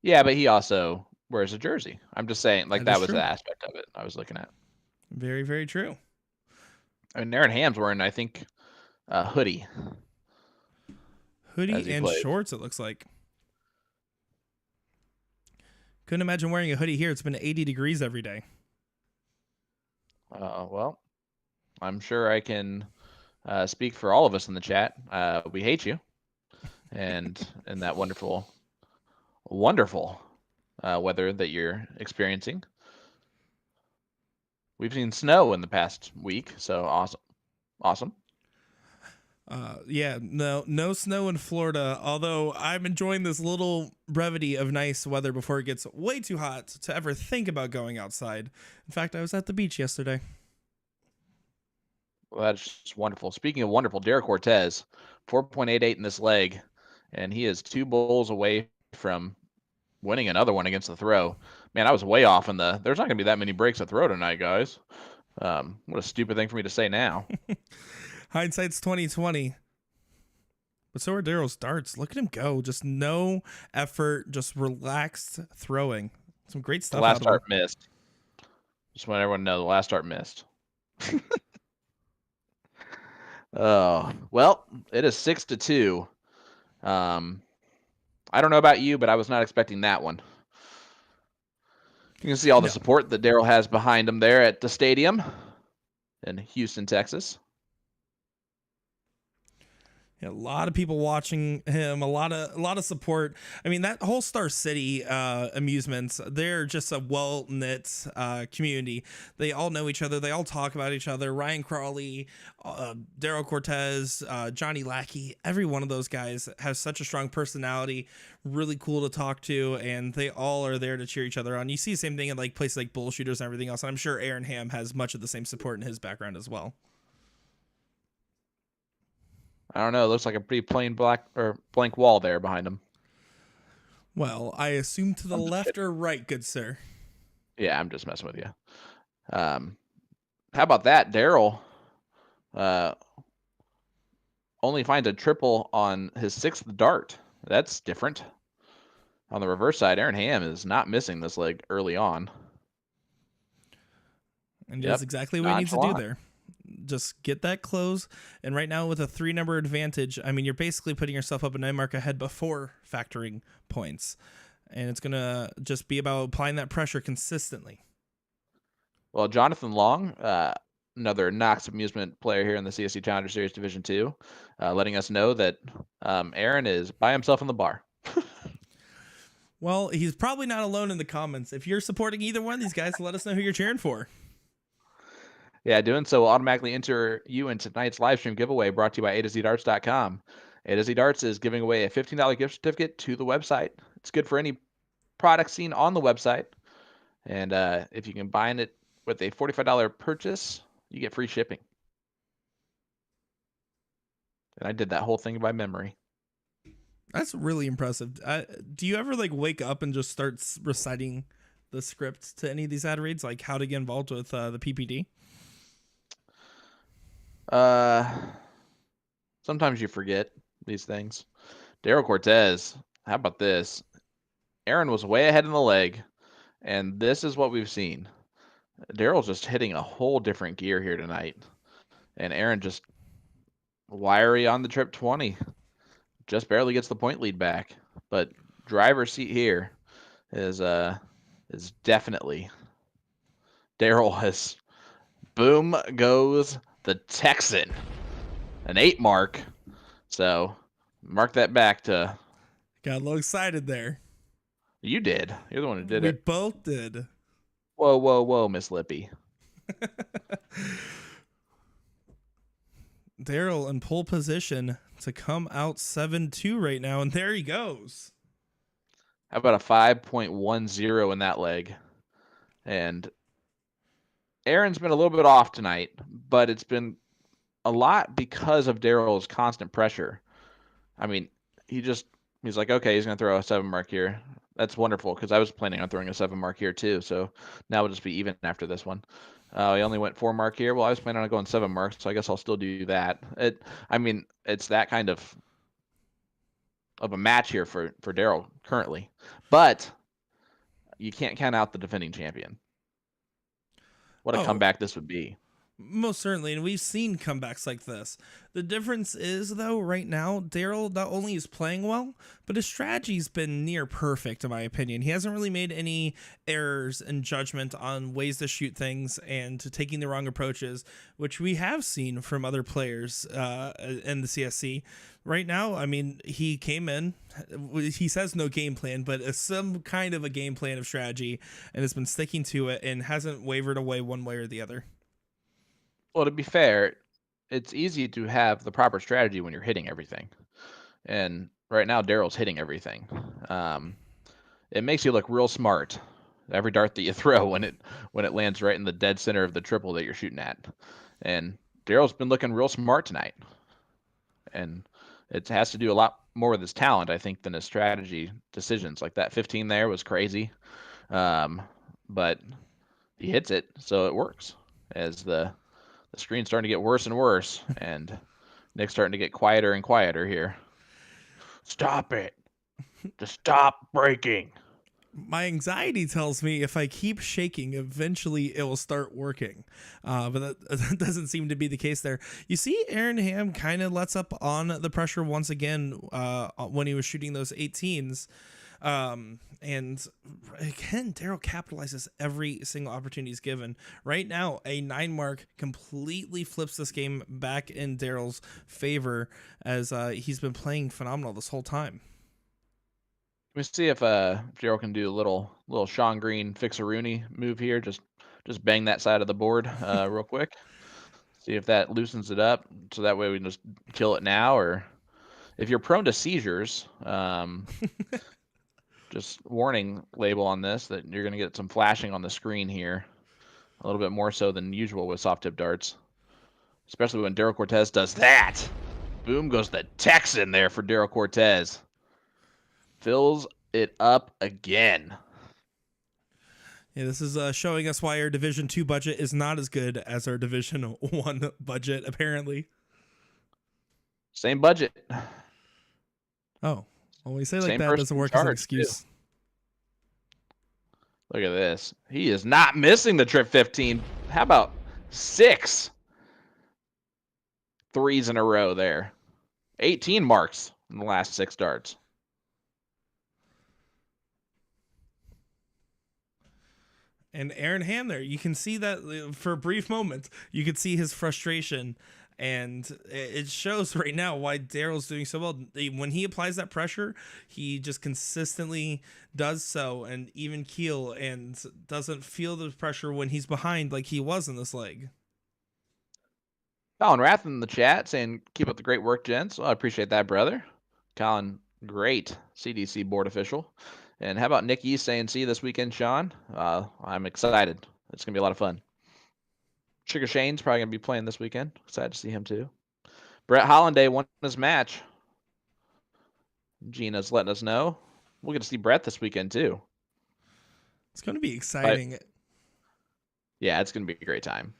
Yeah, but he also wears a jersey. I'm just saying, like, that was true. the aspect of it I was looking at. Very, very true. I mean, Aaron Ham's wearing, I think, a hoodie. Hoodie and plays. shorts, it looks like. Couldn't imagine wearing a hoodie here. It's been 80 degrees every day. Well, I'm sure I can speak for all of us in the chat. We hate you, and that wonderful weather that you're experiencing. We've seen snow in the past week, so awesome. Yeah, no snow in Florida, although I'm enjoying this little brevity of nice weather before it gets way too hot to ever think about going outside. In fact, I was at the beach yesterday. Well, that's just wonderful. Speaking of wonderful, Daryl Cortez, 4.88 in this leg, and he is 2 bowls away from winning another one against the throw. Man, I was way off in there's not going to be that many breaks at throw tonight, guys. What a stupid thing for me to say now. Hindsight's 2020. But so are Daryl's darts. Look at him go. Just no effort, just relaxed throwing. Some great stuff. The last dart missed. Just want everyone to know the last dart missed. Oh, well, it is 6-2. I don't know about you, but I was not expecting that one. You can see all the support that Daryl has behind him there at the stadium in Houston, Texas. A lot of people watching him, a lot of support. I mean, that whole Star City amusements, they're just a well-knit community. They all know each other. They all talk about each other. Ryan Crawley, Daryl Cortez, Johnny Lackey, every one of those guys has such a strong personality, really cool to talk to, and they all are there to cheer each other on. You see the same thing in like places like Bullshooters and everything else, and I'm sure Aaron Ham has much of the same support in his background as well. I don't know. It looks like a pretty plain blank wall there behind him. Well, I assume to the left or right, good sir. Yeah, I'm just messing with you. How about that? Daryl only finds a triple on his 6th dart. That's different. On the reverse side, Aaron Ham is not missing this leg early on. And that's exactly what he needs to do there. Just get that close. And right now with a 3-number advantage, I mean, you're basically putting yourself up a 9 mark ahead before factoring points. And it's going to just be about applying that pressure consistently. Well, Jonathan Long, another Knox Amusement player here in the CSC Challenger Series Division 2, letting us know that Aaron is by himself in the bar. Well, he's probably not alone in the comments. If you're supporting either one of these guys, let us know who you're cheering for. Yeah, doing so will automatically enter you in tonight's live stream giveaway brought to you by A2ZDarts.com. A2Z Darts is giving away a $15 gift certificate to the website. It's good for any product seen on the website. And if you combine it with a $45 purchase, you get free shipping. And I did that whole thing by memory. That's really impressive. Do you ever like wake up and just start reciting the script to any of these ad reads, like how to get involved with the PPD? Sometimes you forget these things. Daryl Cortez, how about this? Aaron was way ahead in the leg, and this is what we've seen. Daryl's just hitting a whole different gear here tonight, and Aaron just wiry on the trip 20. Just barely gets the point lead back, but driver's seat here is definitely Daryl has. Boom goes the Texan. an 8 mark. So mark that back to. Got a little excited there. You did. You're the one who did We it. both did. Whoa, whoa, whoa, Miss Lippy. Daryl in pole position to come out 7-2 right now, and there he goes. How about a 5.10 in that leg? And Aaron's been a little bit off tonight, but it's been a lot because of Daryl's constant pressure. I mean, he's like, okay, he's going to throw a 7 mark here. That's wonderful because I was planning on throwing a 7 mark here too. So now we'll just be even after this one. He only went 4 mark here. Well, I was planning on going 7 marks, so I guess I'll still do that. It's that kind of a match here for Daryl currently, but you can't count out the defending champion. What a comeback this would be. Most certainly, and we've seen comebacks like this. The difference is, though, right now, Daryl not only is playing well, but his strategy's been near perfect, in my opinion. He hasn't really made any errors in judgment on ways to shoot things and to taking the wrong approaches, which we have seen from other players in the CSC. Right now, I mean, he came in, he says no game plan, but some kind of a game plan of strategy, and has been sticking to it and hasn't wavered away one way or the other. Well, to be fair, it's easy to have the proper strategy when you're hitting everything. And right now, Daryl's hitting everything. It makes you look real smart. Every dart that you throw when it lands right in the dead center of the triple that you're shooting at. And Daryl's been looking real smart tonight. And it has to do a lot more with his talent, I think, than his strategy decisions. Like that 15 there was crazy. But he hits it, so it works. As the screen's starting to get worse and worse, and Nick's starting to get quieter and quieter here. Stop it. Just stop breaking. My anxiety tells me if I keep shaking, eventually it will start working. But that doesn't seem to be the case there. You see Aaron Ham kind of lets up on the pressure once again when he was shooting those 18s. And again, Daryl capitalizes every single opportunity he's given. Right now, a 9 mark completely flips this game back in Daryl's favor as he's been playing phenomenal this whole time. Let me see if Daryl can do a little Sean Green fix-a-rooney move here. Just bang that side of the board real quick. See if that loosens it up, so that way we can just kill it now. Or if you're prone to seizures, just warning label on this that you're going to get some flashing on the screen here, a little bit more so than usual with soft tip darts, especially when Daryl Cortez does that. Boom goes the Texan there for Daryl Cortez. Fills it up again. Yeah, this is showing us why our Division 2 budget is not as good as our Division 1 budget, apparently. Same budget. Oh, when we say like Same that, doesn't work as an excuse. Too. Look at this. He is not missing the trip 15. How about 6 threes in a row there? 18 marks in the last 6 darts. And Aaron Ham there, you can see that for a brief moment, you could see his frustration. And it shows right now why Daryl's doing so well. When he applies that pressure, he just consistently does so and even keel and doesn't feel the pressure when he's behind like he was in this leg. Colin Rath in the chat saying, keep up the great work, gents. Well, I appreciate that, brother. Colin, great CDC board official. And how about Nick East saying, see you this weekend, Sean? I'm excited. It's going to be a lot of fun. Sugar Shane's probably going to be playing this weekend. Excited to see him too. Brett Hollanday won his match. Gina's letting us know. We'll get to see Brett this weekend too. It's going to be exciting. But, yeah, it's going to be a great time.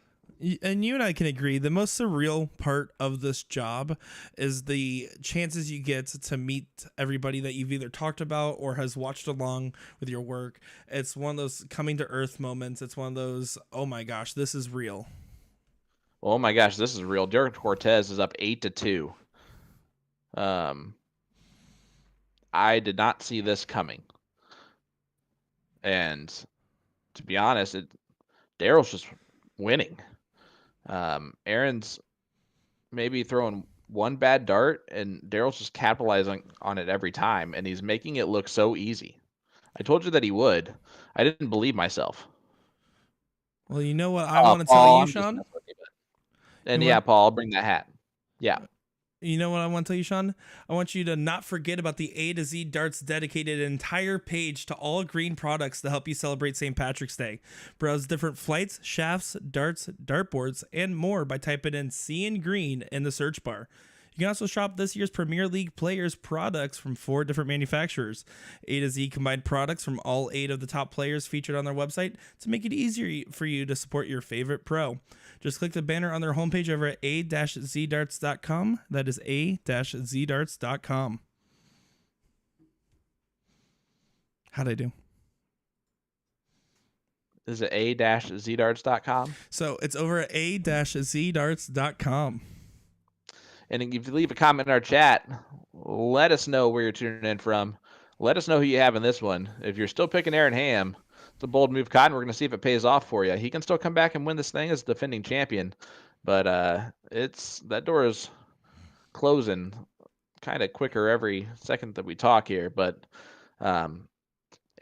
And you and I can agree, the most surreal part of this job is the chances you get to meet everybody that you've either talked about or has watched along with your work. It's one of those coming to earth moments. It's one of those, oh my gosh, this is real. Oh my gosh, this is real. Daryl Cortez is up 8-2. I did not see this coming. And to be honest, Daryl's just winning. Aaron's maybe throwing one bad dart, and Daryl's just capitalizing on it every time, and he's making it look so easy. I told you that he would. I didn't believe myself. Well, you know what I want to tell Paul, you, I'm just Sean? messing with you, and yeah, Paul, I'll bring that hat. Yeah. You know what I want to tell you, Sean? I want you to not forget about the A to Z Darts dedicated entire page to all green products to help you celebrate St. Patrick's Day. Browse different flights, shafts, darts, dartboards, and more by typing in C in green in the search bar. You can also shop this year's Premier League players' products from 4 different manufacturers. A to Z combined products from all 8 of the top players featured on their website to make it easier for you to support your favorite pro. Just click the banner on their homepage over at a-zdarts.com. That is a-zdarts.com. How'd I do? Is it a-zdarts.com? So it's over at a-zdarts.com. And if you leave a comment in our chat, let us know where you're tuning in from. Let us know who you have in this one. If you're still picking Aaron Ham, it's a bold move, Cotton. We're going to see if it pays off for you. He can still come back and win this thing as defending champion, but that door is closing kind of quicker every second that we talk here. But A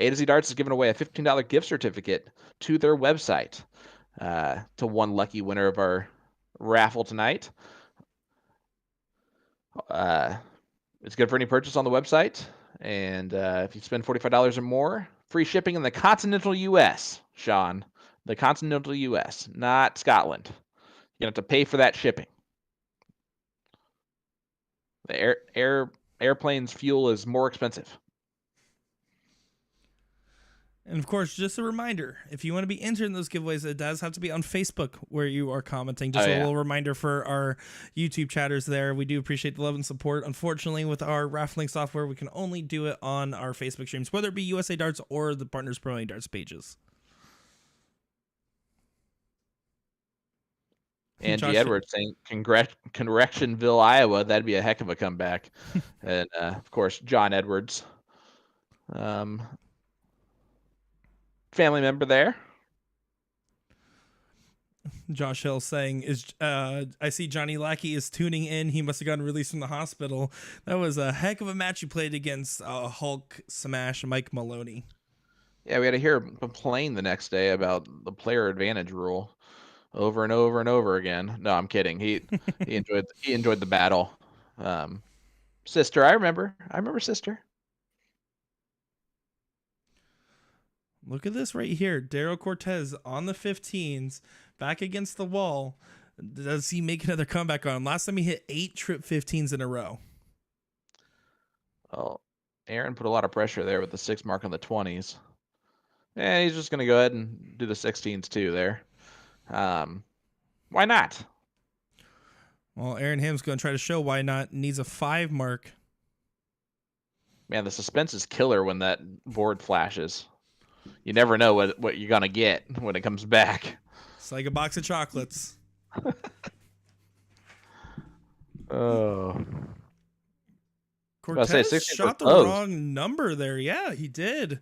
to Z Darts is giving away a $15 gift certificate to their website to one lucky winner of our raffle tonight. It's good for any purchase on the website, and if you spend $45 or more, free shipping in the continental U.S., Sean. The continental U.S., not Scotland. You're going to have to pay for that shipping. The airplane's fuel is more expensive. And of course, just a reminder, if you want to be entered in those giveaways, it does have to be on Facebook where you are commenting. Just a little reminder for our YouTube chatters there. We do appreciate the love and support. Unfortunately, with our raffling software, we can only do it on our Facebook streams, whether it be USA Darts or the Partners Promoting Darts pages. Angie Edwards saying, Correctionville, Iowa. That'd be a heck of a comeback. And, of course, John Edwards. Family member there. Josh Hill saying, I see Johnny Lackey is tuning in. He must have gotten released from the hospital. That was a heck of a match you played against Hulk Smash Mike Maloney. Yeah, we had to hear him complain the next day about the player advantage rule over and over and over again. No, I'm kidding. He enjoyed the battle. Sister, I remember Sister. Look at this right here. Daryl Cortez on the 15s, back against the wall. Does he make another comeback on him? Last time he hit 8 trip 15s in a row. Well, Aaron put a lot of pressure there with the 6 mark on the 20s. Yeah, he's just going to go ahead and do the 16s too there. Why not? Well, Aaron Ham's going to try to show why not. Needs a 5 mark. Man, the suspense is killer when that board flashes. You never know what you're going to get when it comes back. It's like a box of chocolates. Oh. Cortez shot the wrong number there. Yeah, he did.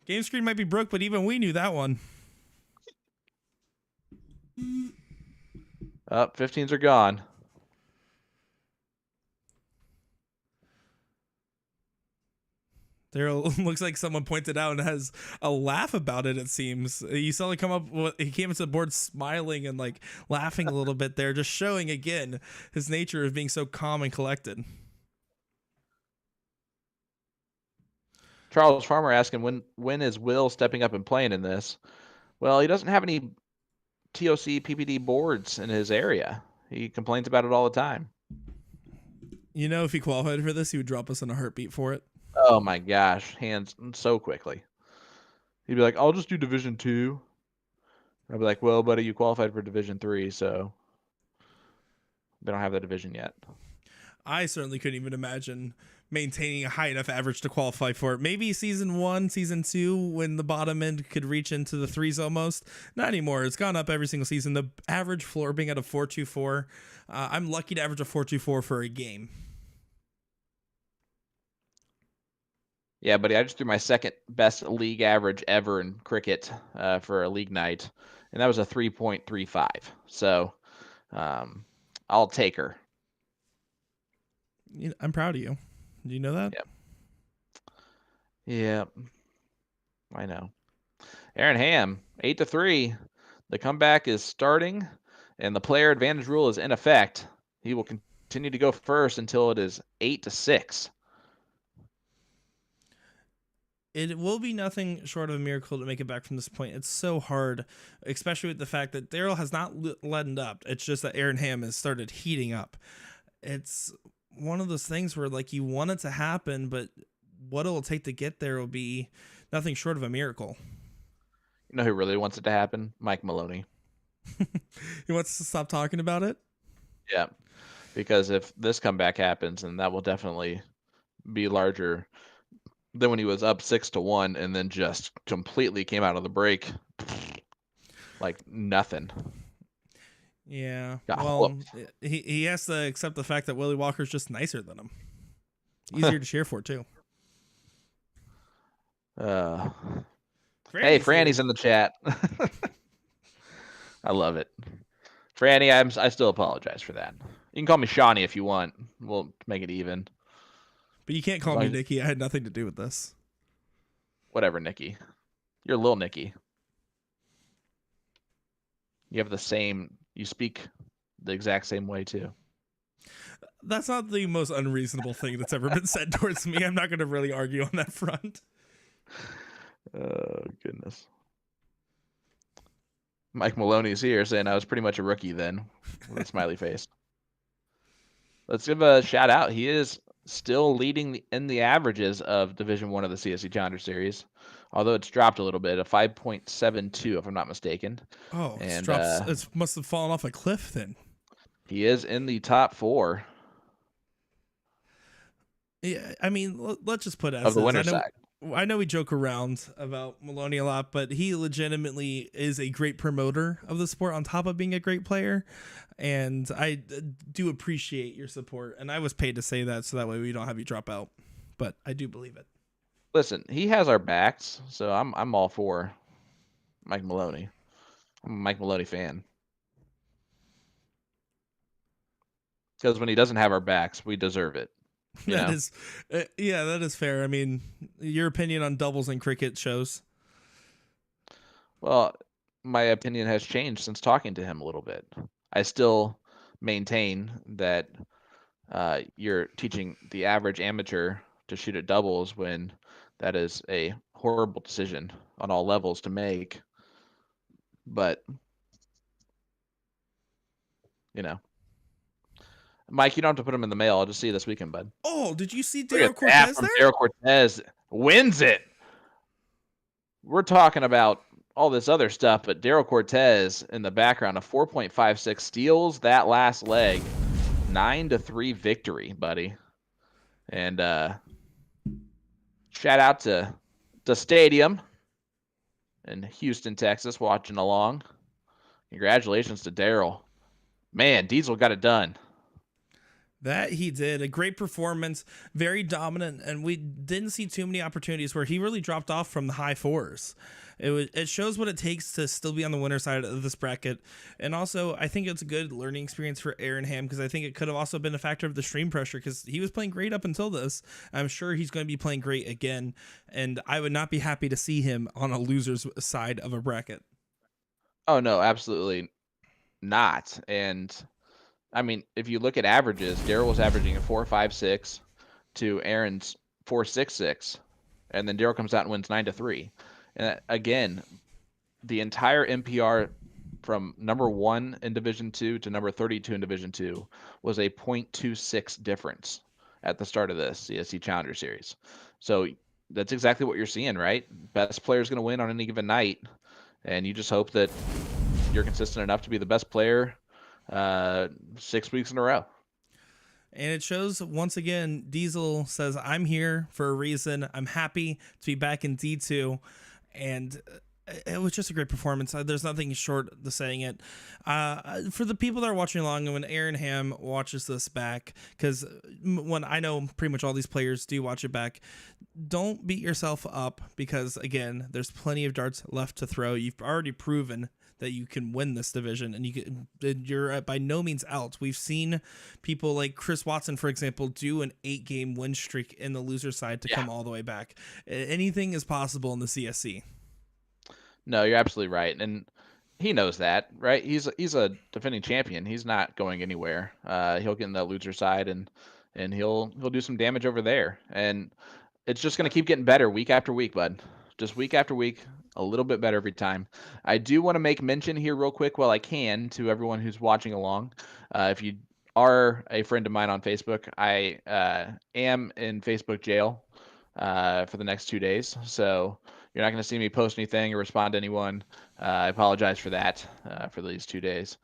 Game screen might be broke, but even we knew that one. 15s are gone. Daryl looks like someone pointed out and has a laugh about it, it seems. You saw him come up, he came into the board smiling and like laughing a little bit there, just showing again his nature of being so calm and collected. Charles Farmer asking when is Will stepping up and playing in this? Well, he doesn't have any TOC PPD boards in his area. He complains about it all the time. You know, if he qualified for this, he would drop us in a heartbeat for it. Oh my gosh, hands so quickly. He'd be like, I'll just do Division 2. I'd be like, well, buddy, you qualified for Division 3, so they don't have that division yet. I certainly couldn't even imagine maintaining a high enough average to qualify for it. Maybe season 1, season 2, when the bottom end could reach into the 3s almost. Not anymore. It's gone up every single season. The average floor being at a 4.24. I'm lucky to average a 4.24 for a game. Yeah, buddy, I just threw my second best league average ever in cricket for a league night, and that was a 3.35. So I'll take her. I'm proud of you. Do you know that? Yeah, I know. Aaron Ham, 8-3. The comeback is starting, and the player advantage rule is in effect. He will continue to go first until it is 8-6. It will be nothing short of a miracle to make it back from this point. It's so hard, especially with the fact that Daryl has not letting up. It's just that Aaron Ham has started heating up. It's one of those things where like you want it to happen, but what it will take to get there will be nothing short of a miracle. You know who really wants it to happen? Mike Maloney. He wants to stop talking about it? Yeah, because if this comeback happens, then that will definitely be larger than when he was up 6-1 and then just completely came out of the break like nothing. Yeah. Got well, whooped. he has to accept the fact that Willie Walker's just nicer than him. Easier to cheer for too. Hey, Franny's in the chat. I love it. Franny, I still apologize for that. You can call me Shawnee if you want. We'll make it even. But you can't call me Nikki. I had nothing to do with this. Whatever, Nikki. You're little Nikki. You have you speak the exact same way too. That's not the most unreasonable thing that's ever been said towards me. I'm not going to really argue on that front. Oh, goodness. Mike Maloney's here saying I was pretty much a rookie then with a smiley face. Let's give a shout out. He is still leading in the averages of Division 1 of the CSC Challenger Series, although it's dropped a little bit, a 5.72 if I'm not mistaken. Oh, and it must have fallen off a cliff then. He is in the top 4. Yeah, I mean, let's just put it of the winner's side. I know we joke around about Maloney a lot, but he legitimately is a great promoter of the sport on top of being a great player. And I do appreciate your support. And I was paid to say that so that way we don't have you drop out. But I do believe it. Listen, he has our backs, so I'm all for Mike Maloney. I'm a Mike Maloney fan. Because when he doesn't have our backs, we deserve it. That is fair. I mean, your opinion on doubles and cricket shows. Well, my opinion has changed since talking to him a little bit. I still maintain that you're teaching the average amateur to shoot at doubles when that is a horrible decision on all levels to make. But, Mike, you don't have to put him in the mail. I'll just see you this weekend, bud. Oh, did you see Daryl Cortez there? Daryl Cortez wins it. We're talking about all this other stuff, but Daryl Cortez in the background, a 4.56 steals that last leg, 9-3 victory, buddy. And shout out to the stadium in Houston, Texas, watching along. Congratulations to Daryl. Man, Diesel got it done. That he did. A great performance, very dominant, and we didn't see too many opportunities where he really dropped off from the high 4s. It shows what it takes to still be on the winner side of this bracket. And also, I think it's a good learning experience for Aaron Ham because I think it could have also been a factor of the stream pressure because he was playing great up until this. I'm sure he's going to be playing great again, and I would not be happy to see him on a loser's side of a bracket. Oh, no, absolutely not. And I mean, if you look at averages, Daryl was averaging a 4.56 to Aaron's 4.66, and then Daryl comes out and wins 9-3. And again, the entire NPR from number 1 in Division 2 to number 32 in Division 2 was a 0.26 difference at the start of this CSC Challenger Series. So that's exactly what you're seeing, right? Best player is going to win on any given night, and you just hope that you're consistent enough to be the best player 6 weeks in a row. And it shows once again, Diesel says, I'm here for a reason. I'm happy to be back in D2. And it was just a great performance. There's nothing short of saying it. For the people that are watching along, and when Aaron Ham watches this back, because when I know pretty much all these players do watch it back, don't beat yourself up because, again, there's plenty of darts left to throw. You've already proven that you can win this division, and you're by no means out. We've seen people like Chris Watson, for example, do an 8-game win streak in the loser side to come all the way back. Anything is possible in the CSC. No, you're absolutely right, and he knows that, right? He's a defending champion. He's not going anywhere. He'll get in that loser side, and he'll do some damage over there, and it's just going to keep getting better week after week, bud. Just week after week, a little bit better every time. I do want to make mention here real quick while I can to everyone who's watching along. If you are a friend of mine on Facebook, I am in Facebook jail for the next 2 days. So you're not going to see me post anything or respond to anyone. I apologize for that for these 2 days.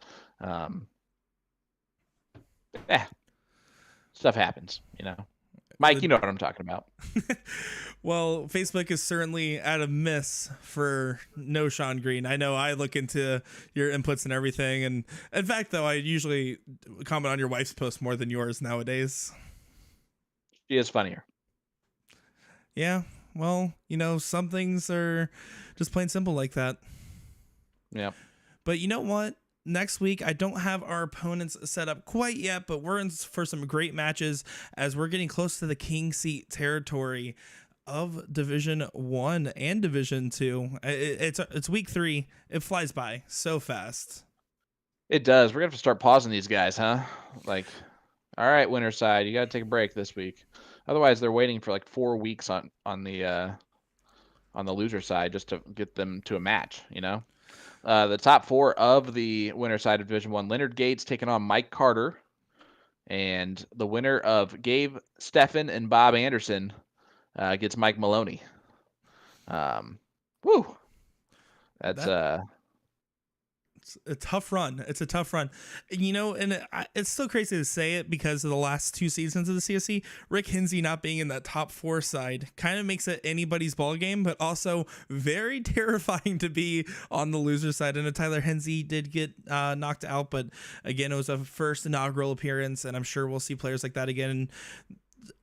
Stuff happens, you know. Mike, you know what I'm talking about. Well, Facebook is certainly at a miss for no Sean Green. I know I look into your inputs and everything. And in fact, though, I usually comment on your wife's post more than yours nowadays. She is funnier. Yeah. Well, you know, some things are just plain simple like that. Yeah. But you know what? Next week, I don't have our opponents set up quite yet, but we're in for some great matches as we're getting close to the king seat territory of Division 1 and Division 2. It's week 3. It flies by so fast. It does. We're going to have to start pausing these guys, huh? Like, all right, winner side, you got to take a break this week. Otherwise, they're waiting for like 4 weeks on the loser side just to get them to a match, you know? The top 4 of the winner side of Division 1, Leonard Gates taking on Mike Carter. And the winner of Gabe Steffen and Bob Anderson gets Mike Maloney. Woo! It's a tough run. It's a tough run. You know, and it's still crazy to say it because of the last 2 seasons of the CSC. Rick Hinsey not being in that top 4 side kind of makes it anybody's ball game, but also very terrifying to be on the loser side. And Tyler Hinsey did get knocked out, but again, it was a first inaugural appearance, and I'm sure we'll see players like that again.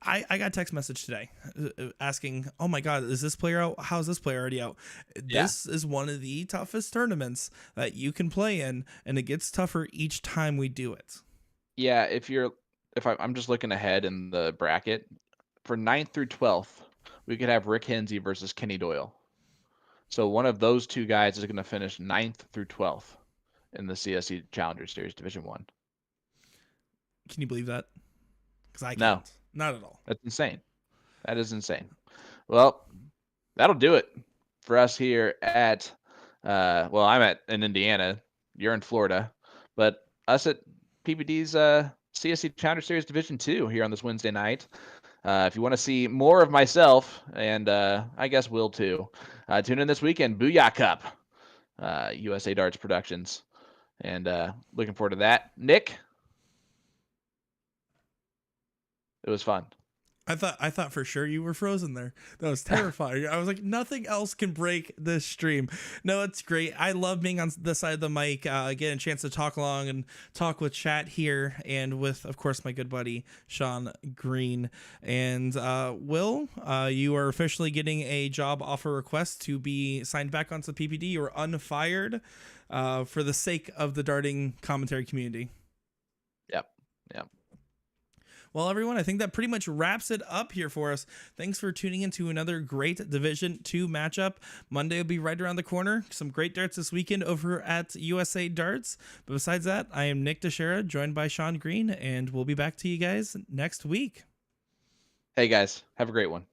I got a text message today asking, oh my God, is this player out? How's this player already out? Yeah. This is one of the toughest tournaments that you can play in, and it gets tougher each time we do it. Yeah, I'm just looking ahead in the bracket, for 9th through 12th, we could have Rick Hinsey versus Kenny Doyle. So one of those 2 guys is going to finish 9th through 12th in the CSC Challenger Series Division 1. Can you believe that? Because I can't. No. Not at all. That's insane. That is insane. Well, that'll do it for us here at, I'm in Indiana. You're in Florida. But us at PPD's CSC Challenger Series Division 2 here on this Wednesday night. If you want to see more of myself, and I guess Will too, tune in this weekend. Booyah Cup, USA Darts Productions. And looking forward to that. Nick? It was fun. I thought for sure you were frozen there. That was terrifying. I was like, nothing else can break this stream. No, it's great. I love being on this side of the mic, getting a chance to talk along and talk with chat here, and with, of course, my good buddy Sean Green. And Will, you are officially getting a job offer request to be signed back onto PPD. You are unfired for the sake of the darting commentary community. Yep. Well, everyone, I think that pretty much wraps it up here for us. Thanks for tuning into another great Division 2 matchup. Monday will be right around the corner. Some great darts this weekend over at USA Darts. But besides that, I am Nick Teixeira, joined by Sean Green, and we'll be back to you guys next week. Hey, guys. Have a great one.